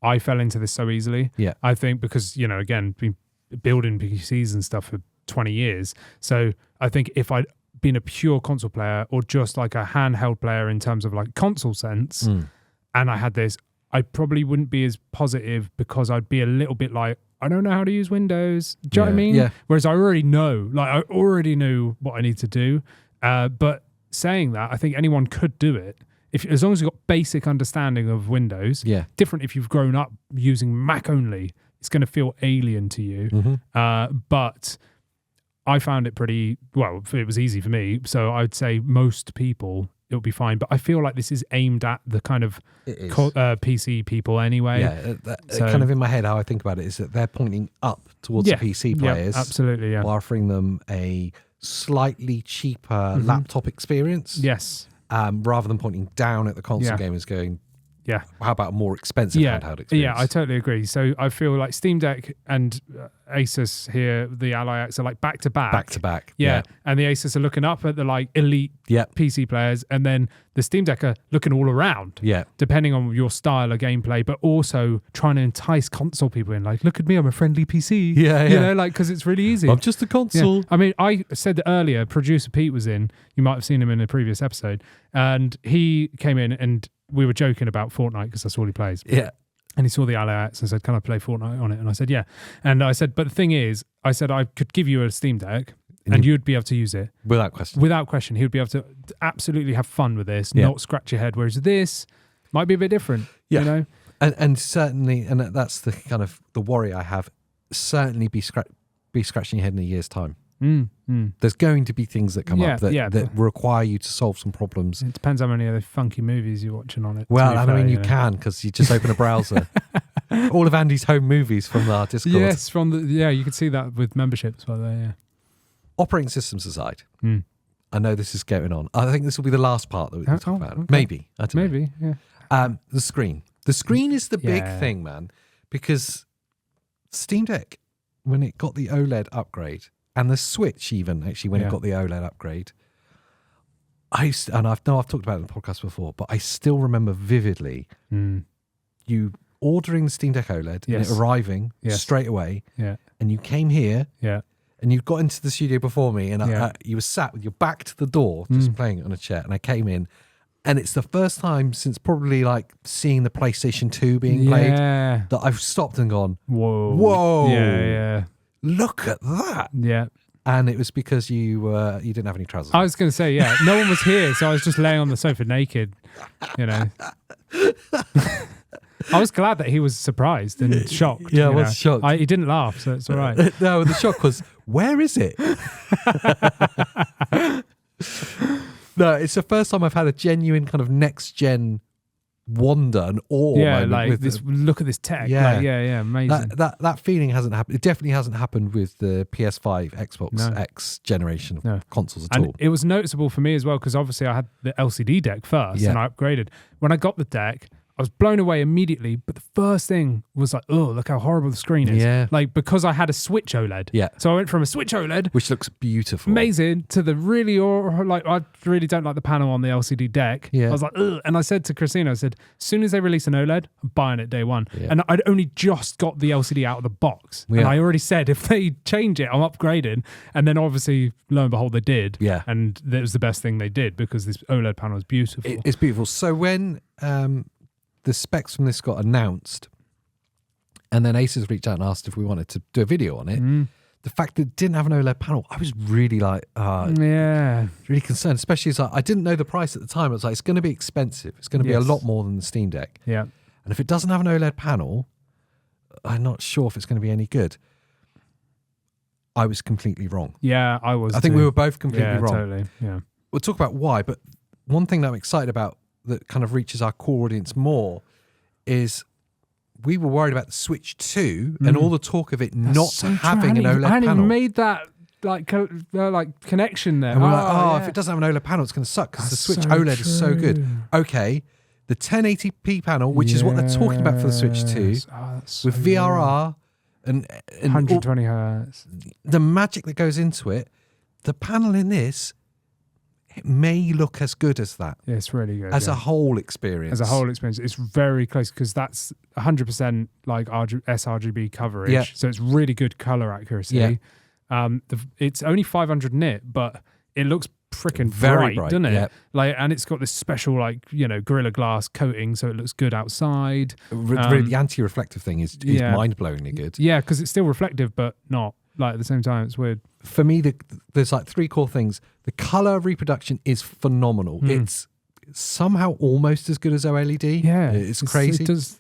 [SPEAKER 2] I fell into this so easily.
[SPEAKER 1] Yeah.
[SPEAKER 2] I think because, again, been building PCs and stuff for 20 years. So I think if I'd been a pure console player or just like a handheld player in terms of like console sense, and I had this, I probably wouldn't be as positive because I'd be a little bit like, I don't know how to use Windows. Do you know what I mean?
[SPEAKER 1] Yeah.
[SPEAKER 2] Whereas I already know, I already knew what I need to do. But saying that, I think anyone could do it. As long as you've got basic understanding of Windows, different if you've grown up using Mac only, it's going to feel alien to you. But I found it pretty, it was easy for me. So I'd say most people, it'll be fine. But I feel like this is aimed at the kind of PC people anyway.
[SPEAKER 1] Yeah, kind of in my head, how I think about it is that they're pointing up towards the PC players.
[SPEAKER 2] Yeah, absolutely, yeah.
[SPEAKER 1] By offering them a slightly cheaper laptop experience.
[SPEAKER 2] Yes.
[SPEAKER 1] Rather than pointing down at the console gamers going, how about a more expensive handheld experience?
[SPEAKER 2] Yeah, I totally agree. So I feel like Steam Deck and Asus here, the Ally X, are like back to back.
[SPEAKER 1] Back to back.
[SPEAKER 2] Yeah. And the Asus are looking up at the like elite PC players, and then the Steam Deck are looking all around.
[SPEAKER 1] Yeah.
[SPEAKER 2] Depending on your style of gameplay, but also trying to entice console people in. Like, look at me, I'm a friendly PC.
[SPEAKER 1] Yeah.
[SPEAKER 2] You know, like, because it's really easy.
[SPEAKER 1] I'm just a console.
[SPEAKER 2] Yeah. I mean, I said that earlier, producer Pete was in. You might have seen him in a previous episode. And he came in and we were joking about Fortnite because that's all he plays.
[SPEAKER 1] Yeah.
[SPEAKER 2] And he saw the Ally X and said, can I play Fortnite on it? And I said, yeah. And I said, but the thing is, I said, I could give you a Steam Deck and you'd be able to use it.
[SPEAKER 1] Without question.
[SPEAKER 2] Without question. He would be able to absolutely have fun with this, not scratch your head. Whereas this might be a bit different, you know?
[SPEAKER 1] And certainly, and that's the kind of the worry I have, certainly be scratching your head in a year's time. There's going to be things that come up that require you to solve some problems.
[SPEAKER 2] It depends how many of the funky movies you're watching on it.
[SPEAKER 1] Well, I mean, you can, because you just open a browser. All of Andy's home movies from our Discord.
[SPEAKER 2] Yes, you can see that with memberships, by the way. Yeah.
[SPEAKER 1] Operating systems aside, I know this is going on. I think this will be the last part that we can talk about.
[SPEAKER 2] Okay.
[SPEAKER 1] Maybe. I don't know.
[SPEAKER 2] Maybe, yeah.
[SPEAKER 1] The screen. The screen is the big thing, man, because Steam Deck, when it got the OLED upgrade, and the Switch even, actually, when it got the OLED upgrade, I've talked about it in the podcast before, but I still remember vividly you ordering the Steam Deck OLED and it arriving straight away, and you came here, and you got into the studio before me, and you were sat with your back to the door, just playing it on a chair, and I came in, and it's the first time since probably like seeing the PlayStation 2 being played that I've stopped and gone, whoa, look at that, And it was because you didn't have any trousers.
[SPEAKER 2] I was going to say, no one was here, so I was just laying on the sofa naked, you know. I was glad that he was surprised and shocked.
[SPEAKER 1] Yeah, I was shocked.
[SPEAKER 2] He didn't laugh, so it's all right.
[SPEAKER 1] No, the shock was, where is it? No, it's the first time I've had a genuine kind of next-gen wonder and awe.
[SPEAKER 2] Yeah, like this. Look at this tech. Yeah, amazing.
[SPEAKER 1] That feeling hasn't happened. It definitely hasn't happened with the PS5, Xbox X generation of consoles at all.
[SPEAKER 2] It was noticeable for me as well because obviously I had the LCD deck first and I upgraded. When I got the deck, I was blown away immediately, but the first thing was like, oh, look how horrible the screen is.
[SPEAKER 1] Yeah.
[SPEAKER 2] Like, because I had a Switch OLED.
[SPEAKER 1] Yeah.
[SPEAKER 2] So I went from a Switch OLED,
[SPEAKER 1] which looks beautiful,
[SPEAKER 2] amazing, to the really, I really don't like the panel on the LCD deck.
[SPEAKER 1] Yeah.
[SPEAKER 2] I was like, ugh. And I said to Christina, I said, as soon as they release an OLED, I'm buying it day one.
[SPEAKER 1] Yeah.
[SPEAKER 2] And I'd only just got the LCD out of the box. Yeah. And I already said, if they change it, I'm upgrading. And then obviously, lo and behold, they did.
[SPEAKER 1] Yeah.
[SPEAKER 2] And that was the best thing they did because this OLED panel is beautiful.
[SPEAKER 1] It's beautiful. So when the specs from this got announced, and then ASUS reached out and asked if we wanted to do a video on it. The fact that it didn't have an OLED panel, I was really like, really concerned. Especially as I didn't know the price at the time. I was like, it's going to be expensive. It's going to be a lot more than the Steam Deck.
[SPEAKER 2] Yeah.
[SPEAKER 1] And if it doesn't have an OLED panel, I'm not sure if it's going to be any good. I was completely wrong.
[SPEAKER 2] Yeah, I was.
[SPEAKER 1] I think we were both completely wrong.
[SPEAKER 2] Totally. Yeah.
[SPEAKER 1] We'll talk about why, but one thing that I'm excited about that kind of reaches our core audience more is we were worried about the Switch 2 and all the talk of it not having an OLED panel.
[SPEAKER 2] I hadn't even made that like connection there.
[SPEAKER 1] And we're like, if it doesn't have an OLED panel, it's going to suck because the Switch OLED is so good. Okay, the 1080p panel, which is what they're talking about for the Switch 2, with VRR and
[SPEAKER 2] 120 hertz,
[SPEAKER 1] the magic that goes into it, the panel in this, it may look as good as that.
[SPEAKER 2] Yeah, it's really good.
[SPEAKER 1] As a whole experience.
[SPEAKER 2] It's very close because that's 100% like sRGB coverage.
[SPEAKER 1] Yeah.
[SPEAKER 2] So it's really good color accuracy. Yeah. It's only 500 nit, but it looks freaking
[SPEAKER 1] very
[SPEAKER 2] bright, doesn't it?
[SPEAKER 1] Yeah.
[SPEAKER 2] Like, and it's got this special Gorilla Glass coating, so it looks good outside.
[SPEAKER 1] Really, the anti-reflective thing is mind-blowingly good.
[SPEAKER 2] Yeah, because it's still reflective, but not. Like, at the same time, it's weird.
[SPEAKER 1] For me, there's like three core things. The color reproduction is phenomenal. It's somehow almost as good as OLED.
[SPEAKER 2] Yeah,
[SPEAKER 1] it's crazy.
[SPEAKER 2] It's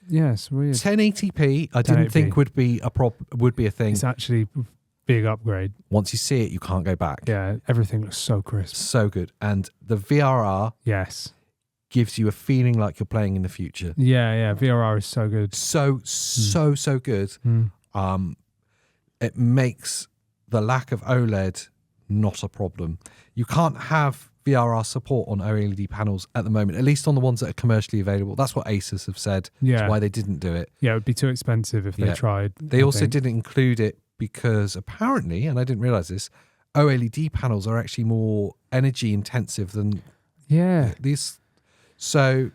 [SPEAKER 2] weird.
[SPEAKER 1] 1080p, I didn't think would be a thing.
[SPEAKER 2] It's actually a big upgrade.
[SPEAKER 1] Once you see it, you can't go back.
[SPEAKER 2] Yeah, everything looks so crisp,
[SPEAKER 1] so good, and the VRR, gives you a feeling like you're playing in the future.
[SPEAKER 2] Yeah, VRR is so good.
[SPEAKER 1] So good. It makes the lack of OLED not a problem. You can't have VRR support on OLED panels at the moment, at least on the ones that are commercially available. That's what ASUS have said.
[SPEAKER 2] Yeah.
[SPEAKER 1] That's why they didn't do it.
[SPEAKER 2] Yeah, it would be too expensive if they tried.
[SPEAKER 1] They also didn't include it because apparently, and I didn't realize this, OLED panels are actually more energy intensive than these. So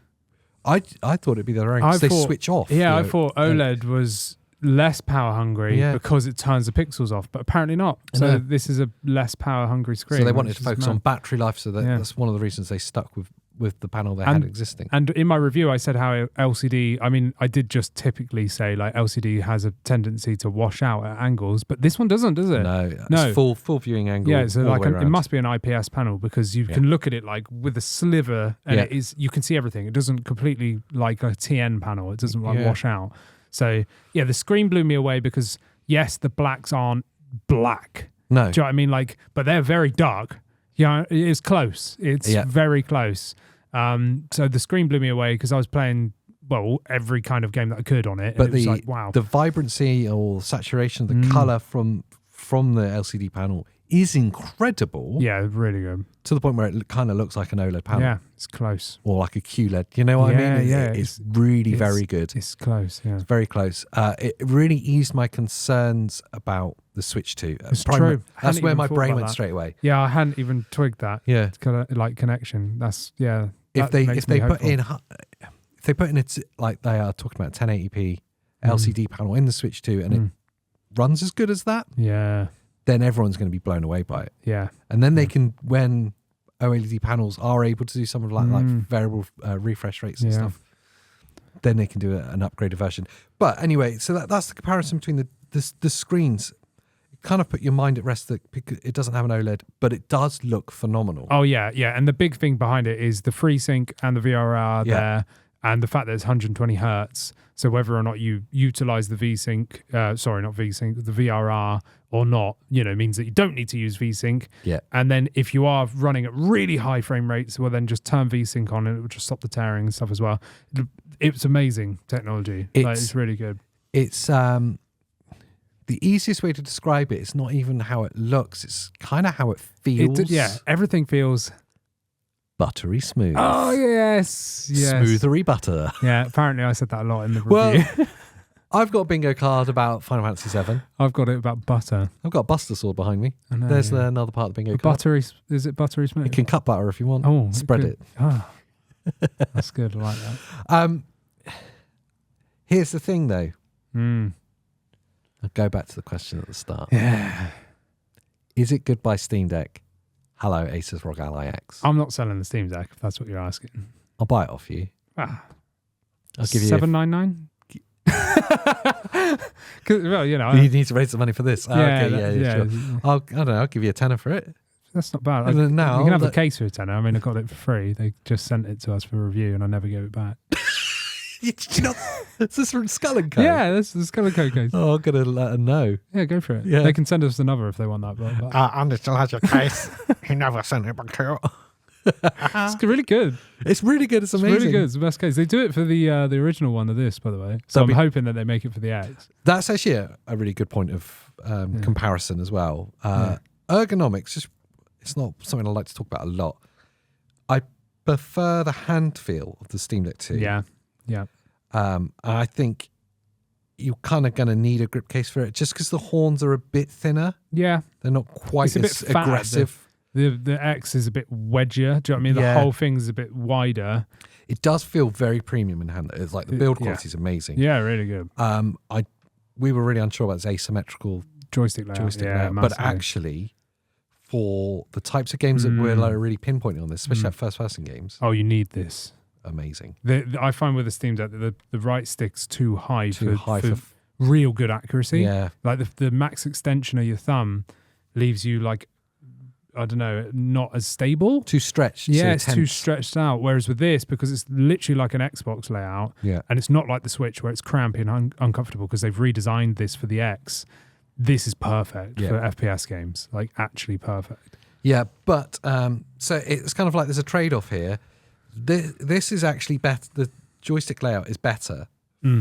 [SPEAKER 1] I thought it'd be the other way because they switch off.
[SPEAKER 2] Yeah, I thought OLED was less power hungry because it turns the pixels off, but apparently not. So this is a less power hungry screen.
[SPEAKER 1] So they wanted to focus on battery life, so that's one of the reasons they stuck with the panel they had existing.
[SPEAKER 2] And in my review, I said how LCD, I mean, I did just typically say like LCD has a tendency to wash out at angles, but this one doesn't, does it?
[SPEAKER 1] No. It's full viewing angle.
[SPEAKER 2] Yeah, so like it must be an IPS panel because you can look at it like with a sliver and it is, you can see everything. It doesn't completely like a TN panel. It doesn't like wash out. So yeah, the screen blew me away because yes, the blacks aren't black.
[SPEAKER 1] No.
[SPEAKER 2] Do you know what I mean? Like, but they're very dark. Yeah, it is close. It's very close. So the screen blew me away because I was playing every kind of game that I could on it.
[SPEAKER 1] But
[SPEAKER 2] and it was like, wow.
[SPEAKER 1] The vibrancy or saturation, the color from from the LCD panel is incredible.
[SPEAKER 2] Yeah, really good.
[SPEAKER 1] To the point where it kind of looks like an OLED panel.
[SPEAKER 2] Yeah, it's close.
[SPEAKER 1] Or like a QLED. You know what I mean?
[SPEAKER 2] It's
[SPEAKER 1] really very good.
[SPEAKER 2] It's close, yeah.
[SPEAKER 1] It's very close. It really eased my concerns about the Switch 2.
[SPEAKER 2] It's true.
[SPEAKER 1] That's where my brain went straight away.
[SPEAKER 2] Yeah, I hadn't even twigged that.
[SPEAKER 1] Yeah.
[SPEAKER 2] It's kind of like connection. That's, yeah.
[SPEAKER 1] If they put in it's like they are talking about 1080p LCD panel in the Switch 2 and it runs as good as that, then everyone's going to be blown away by it.
[SPEAKER 2] Yeah.
[SPEAKER 1] And then they can, when OLED panels are able to do some of like variable refresh rates and stuff, then they can do an upgraded version. But anyway, so that's the comparison between the screens. It kind of put your mind at rest that it doesn't have an OLED, but it does look phenomenal.
[SPEAKER 2] Oh, yeah. And the big thing behind it is the FreeSync and the VRR there, and the fact that it's 120 hertz. So whether or not you utilize the VSync, the VRR or not, means that you don't need to use VSync.
[SPEAKER 1] Yeah.
[SPEAKER 2] And then if you are running at really high frame rates, well, then just turn VSync on and it will just stop the tearing and stuff as well. It's amazing technology. It's really good.
[SPEAKER 1] It's the easiest way to describe it. It's not even how it looks. It's kind of how it feels.
[SPEAKER 2] Everything feels
[SPEAKER 1] buttery smooth.
[SPEAKER 2] Oh, yes.
[SPEAKER 1] Smoothery butter.
[SPEAKER 2] Yeah, apparently I said that a lot in the review.
[SPEAKER 1] Well, I've got a bingo card about Final Fantasy VII.
[SPEAKER 2] I've got it about butter.
[SPEAKER 1] I've got a Buster Sword behind me.
[SPEAKER 2] I know,
[SPEAKER 1] There's another part of the bingo card.
[SPEAKER 2] Buttery, is it buttery smooth?
[SPEAKER 1] You can cut butter if you want.
[SPEAKER 2] Oh,
[SPEAKER 1] spread
[SPEAKER 2] good.
[SPEAKER 1] it.
[SPEAKER 2] Oh, that's good. I like that.
[SPEAKER 1] Here's the thing, though. I'll go back to the question at the start.
[SPEAKER 2] Yeah.
[SPEAKER 1] Is it good by Steam Deck? Hello, ASUS ROG Ally X.
[SPEAKER 2] I'm not selling the Steam Deck, if that's what you're asking.
[SPEAKER 1] I'll buy it off you.
[SPEAKER 2] I'll
[SPEAKER 1] give you
[SPEAKER 2] $799. Well,
[SPEAKER 1] you need to raise the money for this. Sure.
[SPEAKER 2] Yeah.
[SPEAKER 1] I don't know. I'll give you a tenner for it.
[SPEAKER 2] That's not bad.
[SPEAKER 1] And now
[SPEAKER 2] you can have a case for a tenner. I mean, I got it for free. They just sent it to us for review, and I never gave it back.
[SPEAKER 1] Is this from Skull & Co?
[SPEAKER 2] Yeah, this is the Skull & Co case.
[SPEAKER 1] Oh, I'm going to let them know.
[SPEAKER 2] Yeah, go for it.
[SPEAKER 1] Yeah.
[SPEAKER 2] They can send us another if they want that. But
[SPEAKER 1] Andy still has your case. He never sent it back to you.
[SPEAKER 2] It's really good.
[SPEAKER 1] It's really good. It's amazing.
[SPEAKER 2] It's really good. It's the best case. They do it for the original one of this, by the way. So I'm hoping that they make it for the X.
[SPEAKER 1] That's actually a really good point of comparison as well. Ergonomics, it's not something I like to talk about a lot. I prefer the hand feel of the Steam Deck 2.
[SPEAKER 2] Yeah.
[SPEAKER 1] I think you're kind of going to need a grip case for it just because the horns are a bit thinner.
[SPEAKER 2] Yeah.
[SPEAKER 1] They're not quite as aggressive.
[SPEAKER 2] The X is a bit wedgier. Do you know what I mean? The whole thing's a bit wider.
[SPEAKER 1] It does feel very premium in hand. It's like the build quality is amazing.
[SPEAKER 2] Yeah, really good.
[SPEAKER 1] We were really unsure about this asymmetrical
[SPEAKER 2] joystick layout.
[SPEAKER 1] But actually, for the types of games that we're like really pinpointing on this, especially at first-person games.
[SPEAKER 2] Oh, you need this.
[SPEAKER 1] Amazing.
[SPEAKER 2] I find with the Steam Deck that the right stick's too high for real good accuracy.
[SPEAKER 1] Yeah.
[SPEAKER 2] Like the max extension of your thumb leaves you like, I don't know, not as stable.
[SPEAKER 1] Too stretched.
[SPEAKER 2] Yeah, it's too stretched out. Whereas with this, because it's literally like an Xbox layout, and it's not like the Switch where it's crampy and uncomfortable because they've redesigned this for the X. This is perfect for FPS games, like actually perfect.
[SPEAKER 1] Yeah, but so it's kind of like there's a trade-off here. This is actually better. The joystick layout is better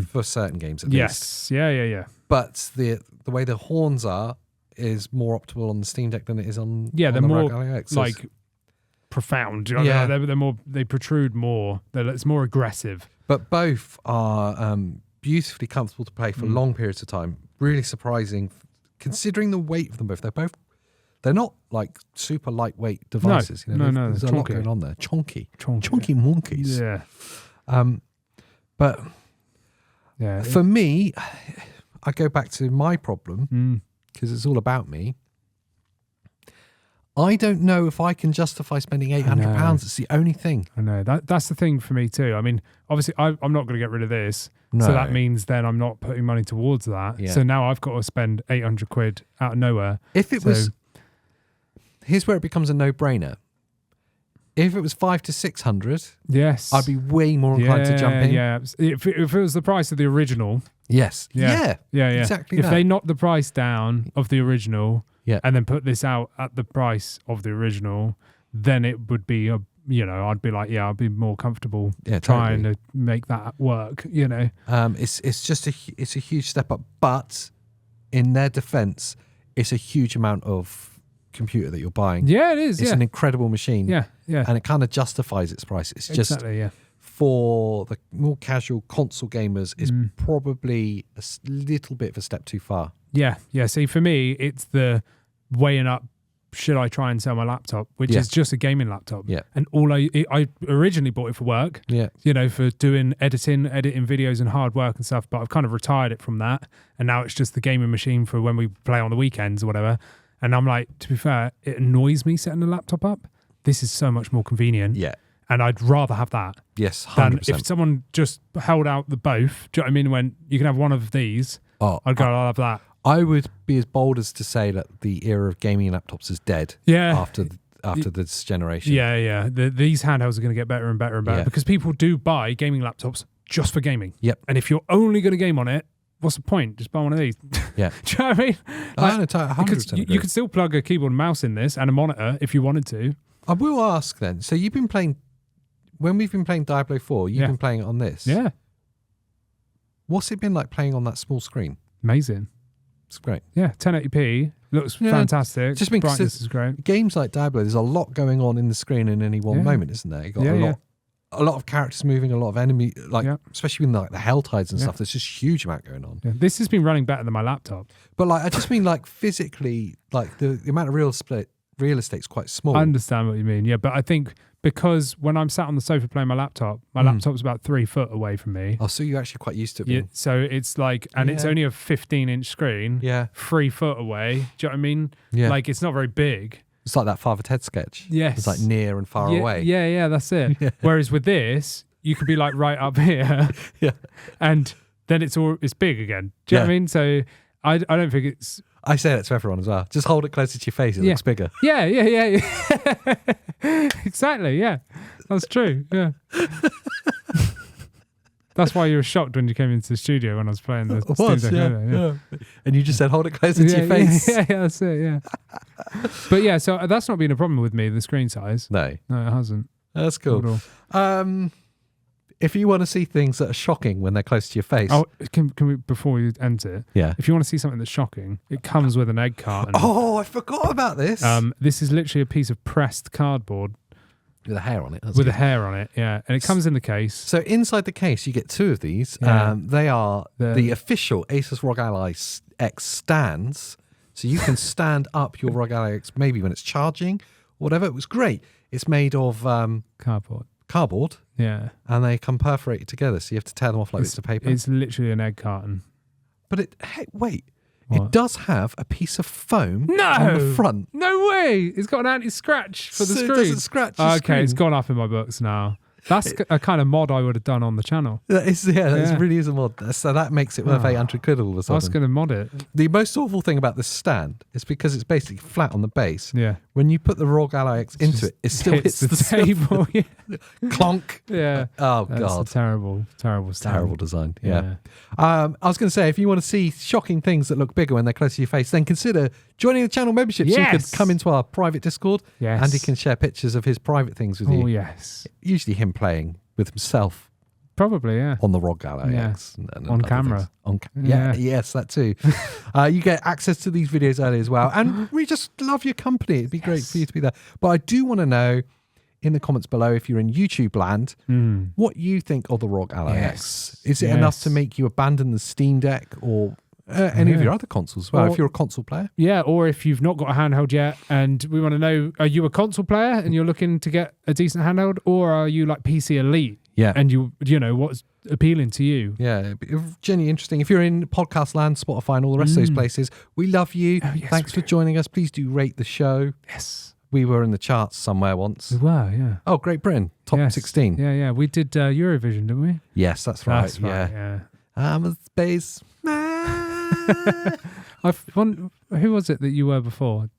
[SPEAKER 1] for certain games at least.
[SPEAKER 2] Yeah.
[SPEAKER 1] But the way the horns are is more optimal on the Steam Deck than it is on
[SPEAKER 2] they're
[SPEAKER 1] the
[SPEAKER 2] more
[SPEAKER 1] ROG Ally X.
[SPEAKER 2] like profound. You know, they're more, they protrude more. It's more aggressive.
[SPEAKER 1] But both are beautifully comfortable to play for long periods of time. Really surprising, considering the weight of them both. They're not like super lightweight devices.
[SPEAKER 2] No,
[SPEAKER 1] there's a lot going on there. Chonky monkeys.
[SPEAKER 2] Yeah.
[SPEAKER 1] But for me, I go back to my problem because it's all about me. I don't know if I can justify spending £800. It's the only thing.
[SPEAKER 2] I know. That's the thing for me too. I mean, obviously, I'm not going to get rid of this.
[SPEAKER 1] No.
[SPEAKER 2] So that means then I'm not putting money towards that.
[SPEAKER 1] Yeah.
[SPEAKER 2] So now I've got to spend £800 out of nowhere.
[SPEAKER 1] If it was... Here's where it becomes a no-brainer. If it was 500 to 600,
[SPEAKER 2] yes,
[SPEAKER 1] I'd be way more inclined to jump in.
[SPEAKER 2] Yeah, if it was the price of the original,
[SPEAKER 1] yes, yeah, exactly.
[SPEAKER 2] If they knocked the price down of the original, and then put this out at the price of the original, then it would be I'd be like, I'd be more comfortable trying to make that work.
[SPEAKER 1] It's just a huge step up, but in their defense, it's a huge amount of computer that you're buying.
[SPEAKER 2] Yeah, it is.
[SPEAKER 1] It's an incredible machine.
[SPEAKER 2] Yeah.
[SPEAKER 1] And it kind of justifies its price. It's just
[SPEAKER 2] Exactly,
[SPEAKER 1] for the more casual console gamers, is probably a little bit of a step too far.
[SPEAKER 2] Yeah. See, for me, it's the weighing up, should I try and sell my laptop, which is just a gaming laptop.
[SPEAKER 1] Yeah.
[SPEAKER 2] And I originally bought it for work, for doing editing videos and hard work and stuff, but I've kind of retired it from that. And now it's just the gaming machine for when we play on the weekends or whatever. And I'm like, to be fair, it annoys me setting the laptop up. This is so much more convenient.
[SPEAKER 1] Yeah.
[SPEAKER 2] And I'd rather have that.
[SPEAKER 1] Yes, 100%.
[SPEAKER 2] Than if someone just held out the both, do you know what I mean? When you can have one of these, I'd go, I'll have that.
[SPEAKER 1] I would be as bold as to say that the era of gaming laptops is dead.
[SPEAKER 2] Yeah.
[SPEAKER 1] After this generation.
[SPEAKER 2] Yeah. These handhelds are going to get better and better and better because people do buy gaming laptops just for gaming.
[SPEAKER 1] Yep.
[SPEAKER 2] And if you're only going to game on it, what's the point? Just buy one of these.
[SPEAKER 1] Yeah.
[SPEAKER 2] Do you know what I mean?
[SPEAKER 1] Because
[SPEAKER 2] you could still plug a keyboard and mouse in this and a monitor if you wanted to.
[SPEAKER 1] I will ask then. So you've been playing, when we've been playing Diablo 4, you've been playing it on this.
[SPEAKER 2] Yeah.
[SPEAKER 1] What's it been like playing on that small screen?
[SPEAKER 2] Amazing.
[SPEAKER 1] It's great.
[SPEAKER 2] Yeah, 1080p. Looks fantastic.
[SPEAKER 1] Just means
[SPEAKER 2] brightness is great.
[SPEAKER 1] Games like Diablo, there's a lot going on in the screen in any one moment, isn't there? You got a lot of characters moving, a lot of enemy, especially in the hell tides and stuff. There's just a huge amount going on.
[SPEAKER 2] Yeah. This has been running better than my laptop.
[SPEAKER 1] But I just mean physically, the amount of real estate's quite small.
[SPEAKER 2] I understand what you mean. Yeah, but I think because when I'm sat on the sofa playing my laptop's about 3 foot away from me.
[SPEAKER 1] Oh, so you're actually quite used to it.
[SPEAKER 2] Yeah, so it's it's only a 15-inch screen.
[SPEAKER 1] Yeah.
[SPEAKER 2] 3 foot away. Do you know what I mean?
[SPEAKER 1] Yeah.
[SPEAKER 2] It's not very big.
[SPEAKER 1] It's like that Father Ted sketch.
[SPEAKER 2] Yes.
[SPEAKER 1] It's near and far away.
[SPEAKER 2] Yeah, that's it. Whereas with this, you could be right up here.
[SPEAKER 1] Yeah.
[SPEAKER 2] And then it's big again. Do you know what I mean? So I don't think it's...
[SPEAKER 1] I say that to everyone as well. Just hold it closer to your face. It looks bigger.
[SPEAKER 2] Yeah. Exactly, yeah. That's true, yeah. That's why you were shocked when you came into the studio when I was playing the Steam Deck.
[SPEAKER 1] Yeah. And you just said, hold it closer to your face.
[SPEAKER 2] Yeah, that's it, yeah. But yeah, so that's not been a problem with me, the screen size.
[SPEAKER 1] No,
[SPEAKER 2] it hasn't.
[SPEAKER 1] That's cool. If you want to see things that are shocking when they're close to your face.
[SPEAKER 2] Oh, can we, before you end it?
[SPEAKER 1] Yeah.
[SPEAKER 2] If you want to see something that's shocking, it comes with an egg carton.
[SPEAKER 1] Oh, I forgot about this.
[SPEAKER 2] This is literally a piece of pressed cardboard.
[SPEAKER 1] With a hair on it.
[SPEAKER 2] With a hair on it, yeah. And it comes in the case.
[SPEAKER 1] So inside the case, you get 2 of these.
[SPEAKER 2] Yeah.
[SPEAKER 1] They are the official ASUS ROG Ally X stands. So you can stand up your ROG Ally X maybe when it's charging, or whatever. It was great. It's made of cardboard.
[SPEAKER 2] Yeah.
[SPEAKER 1] And they come perforated together, so you have to tear them off like bits of paper.
[SPEAKER 2] It's literally an egg carton.
[SPEAKER 1] But wait. What? It does have a piece of foam on the front.
[SPEAKER 2] No way! It's got an anti-scratch for the screen.
[SPEAKER 1] It doesn't scratch the screen.
[SPEAKER 2] Okay, it's gone up in my books now. That's a kind of mod I would have done on the channel.
[SPEAKER 1] That really is a mod. So that makes it worth 800 quid all of a sudden.
[SPEAKER 2] I was going to mod it.
[SPEAKER 1] The most awful thing about this stand is because it's basically flat on the base.
[SPEAKER 2] Yeah.
[SPEAKER 1] When you put the ROG Ally X into it, it still hits the
[SPEAKER 2] table.
[SPEAKER 1] Clonk.
[SPEAKER 2] Yeah.
[SPEAKER 1] Oh,
[SPEAKER 2] That's
[SPEAKER 1] God.
[SPEAKER 2] a terrible stand.
[SPEAKER 1] Terrible design. Yeah. I was going to say, if you want to see shocking things that look bigger when they're close to your face, then consider joining the channel membership.
[SPEAKER 2] Yes.
[SPEAKER 1] So you could come into our private Discord.
[SPEAKER 2] Yes.
[SPEAKER 1] Andy can share pictures of his private things with you.
[SPEAKER 2] Oh, yes.
[SPEAKER 1] Usually him playing with himself.
[SPEAKER 2] Probably, yeah.
[SPEAKER 1] On the ROG Ally X.
[SPEAKER 2] And on camera.
[SPEAKER 1] Yes, that too. You get access to these videos early as well. And we just love your company. It'd be great for you to be there. But I do want to know in the comments below, if you're in YouTube land, what you think of the ROG Ally X. Is it enough to make you abandon the Steam Deck or any of your other consoles as well, if you're a console player?
[SPEAKER 2] Yeah, or if you've not got a handheld yet and we want to know, are you a console player and you're looking to get a decent handheld, or are you like PC Elite?
[SPEAKER 1] Yeah.
[SPEAKER 2] And you know, what's appealing to you?
[SPEAKER 1] Yeah, genuinely interesting. If you're in podcast land, Spotify and all the rest of those places, we love you.
[SPEAKER 2] Oh, yes,
[SPEAKER 1] Thanks for joining us. Please do rate the show.
[SPEAKER 2] Yes.
[SPEAKER 1] We were in the charts somewhere once.
[SPEAKER 2] We were, yeah.
[SPEAKER 1] Oh, Great Britain, top 16.
[SPEAKER 2] Yeah. We did Eurovision, didn't we?
[SPEAKER 1] Yes, that's right.
[SPEAKER 2] Yeah.
[SPEAKER 1] I'm a space man.
[SPEAKER 2] Who was it that you were before?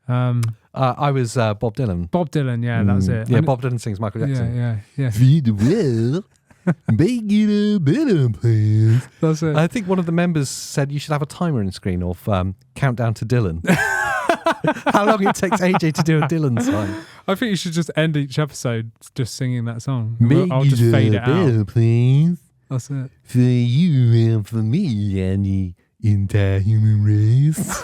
[SPEAKER 1] I was Bob Dylan.
[SPEAKER 2] Bob Dylan, yeah, that's it.
[SPEAKER 1] Yeah, Bob Dylan sings Michael Jackson.
[SPEAKER 2] Yeah.
[SPEAKER 1] Feed the well, make it a better place.
[SPEAKER 2] That's it.
[SPEAKER 1] I think one of the members said you should have a timer in the screen of countdown to Dylan. How long it takes AJ to do a Dylan song.
[SPEAKER 2] I think you should just end each episode just singing that song.
[SPEAKER 1] Make
[SPEAKER 2] I'll just fade it out.
[SPEAKER 1] Please.
[SPEAKER 2] That's it.
[SPEAKER 1] For you and for me and the entire human race.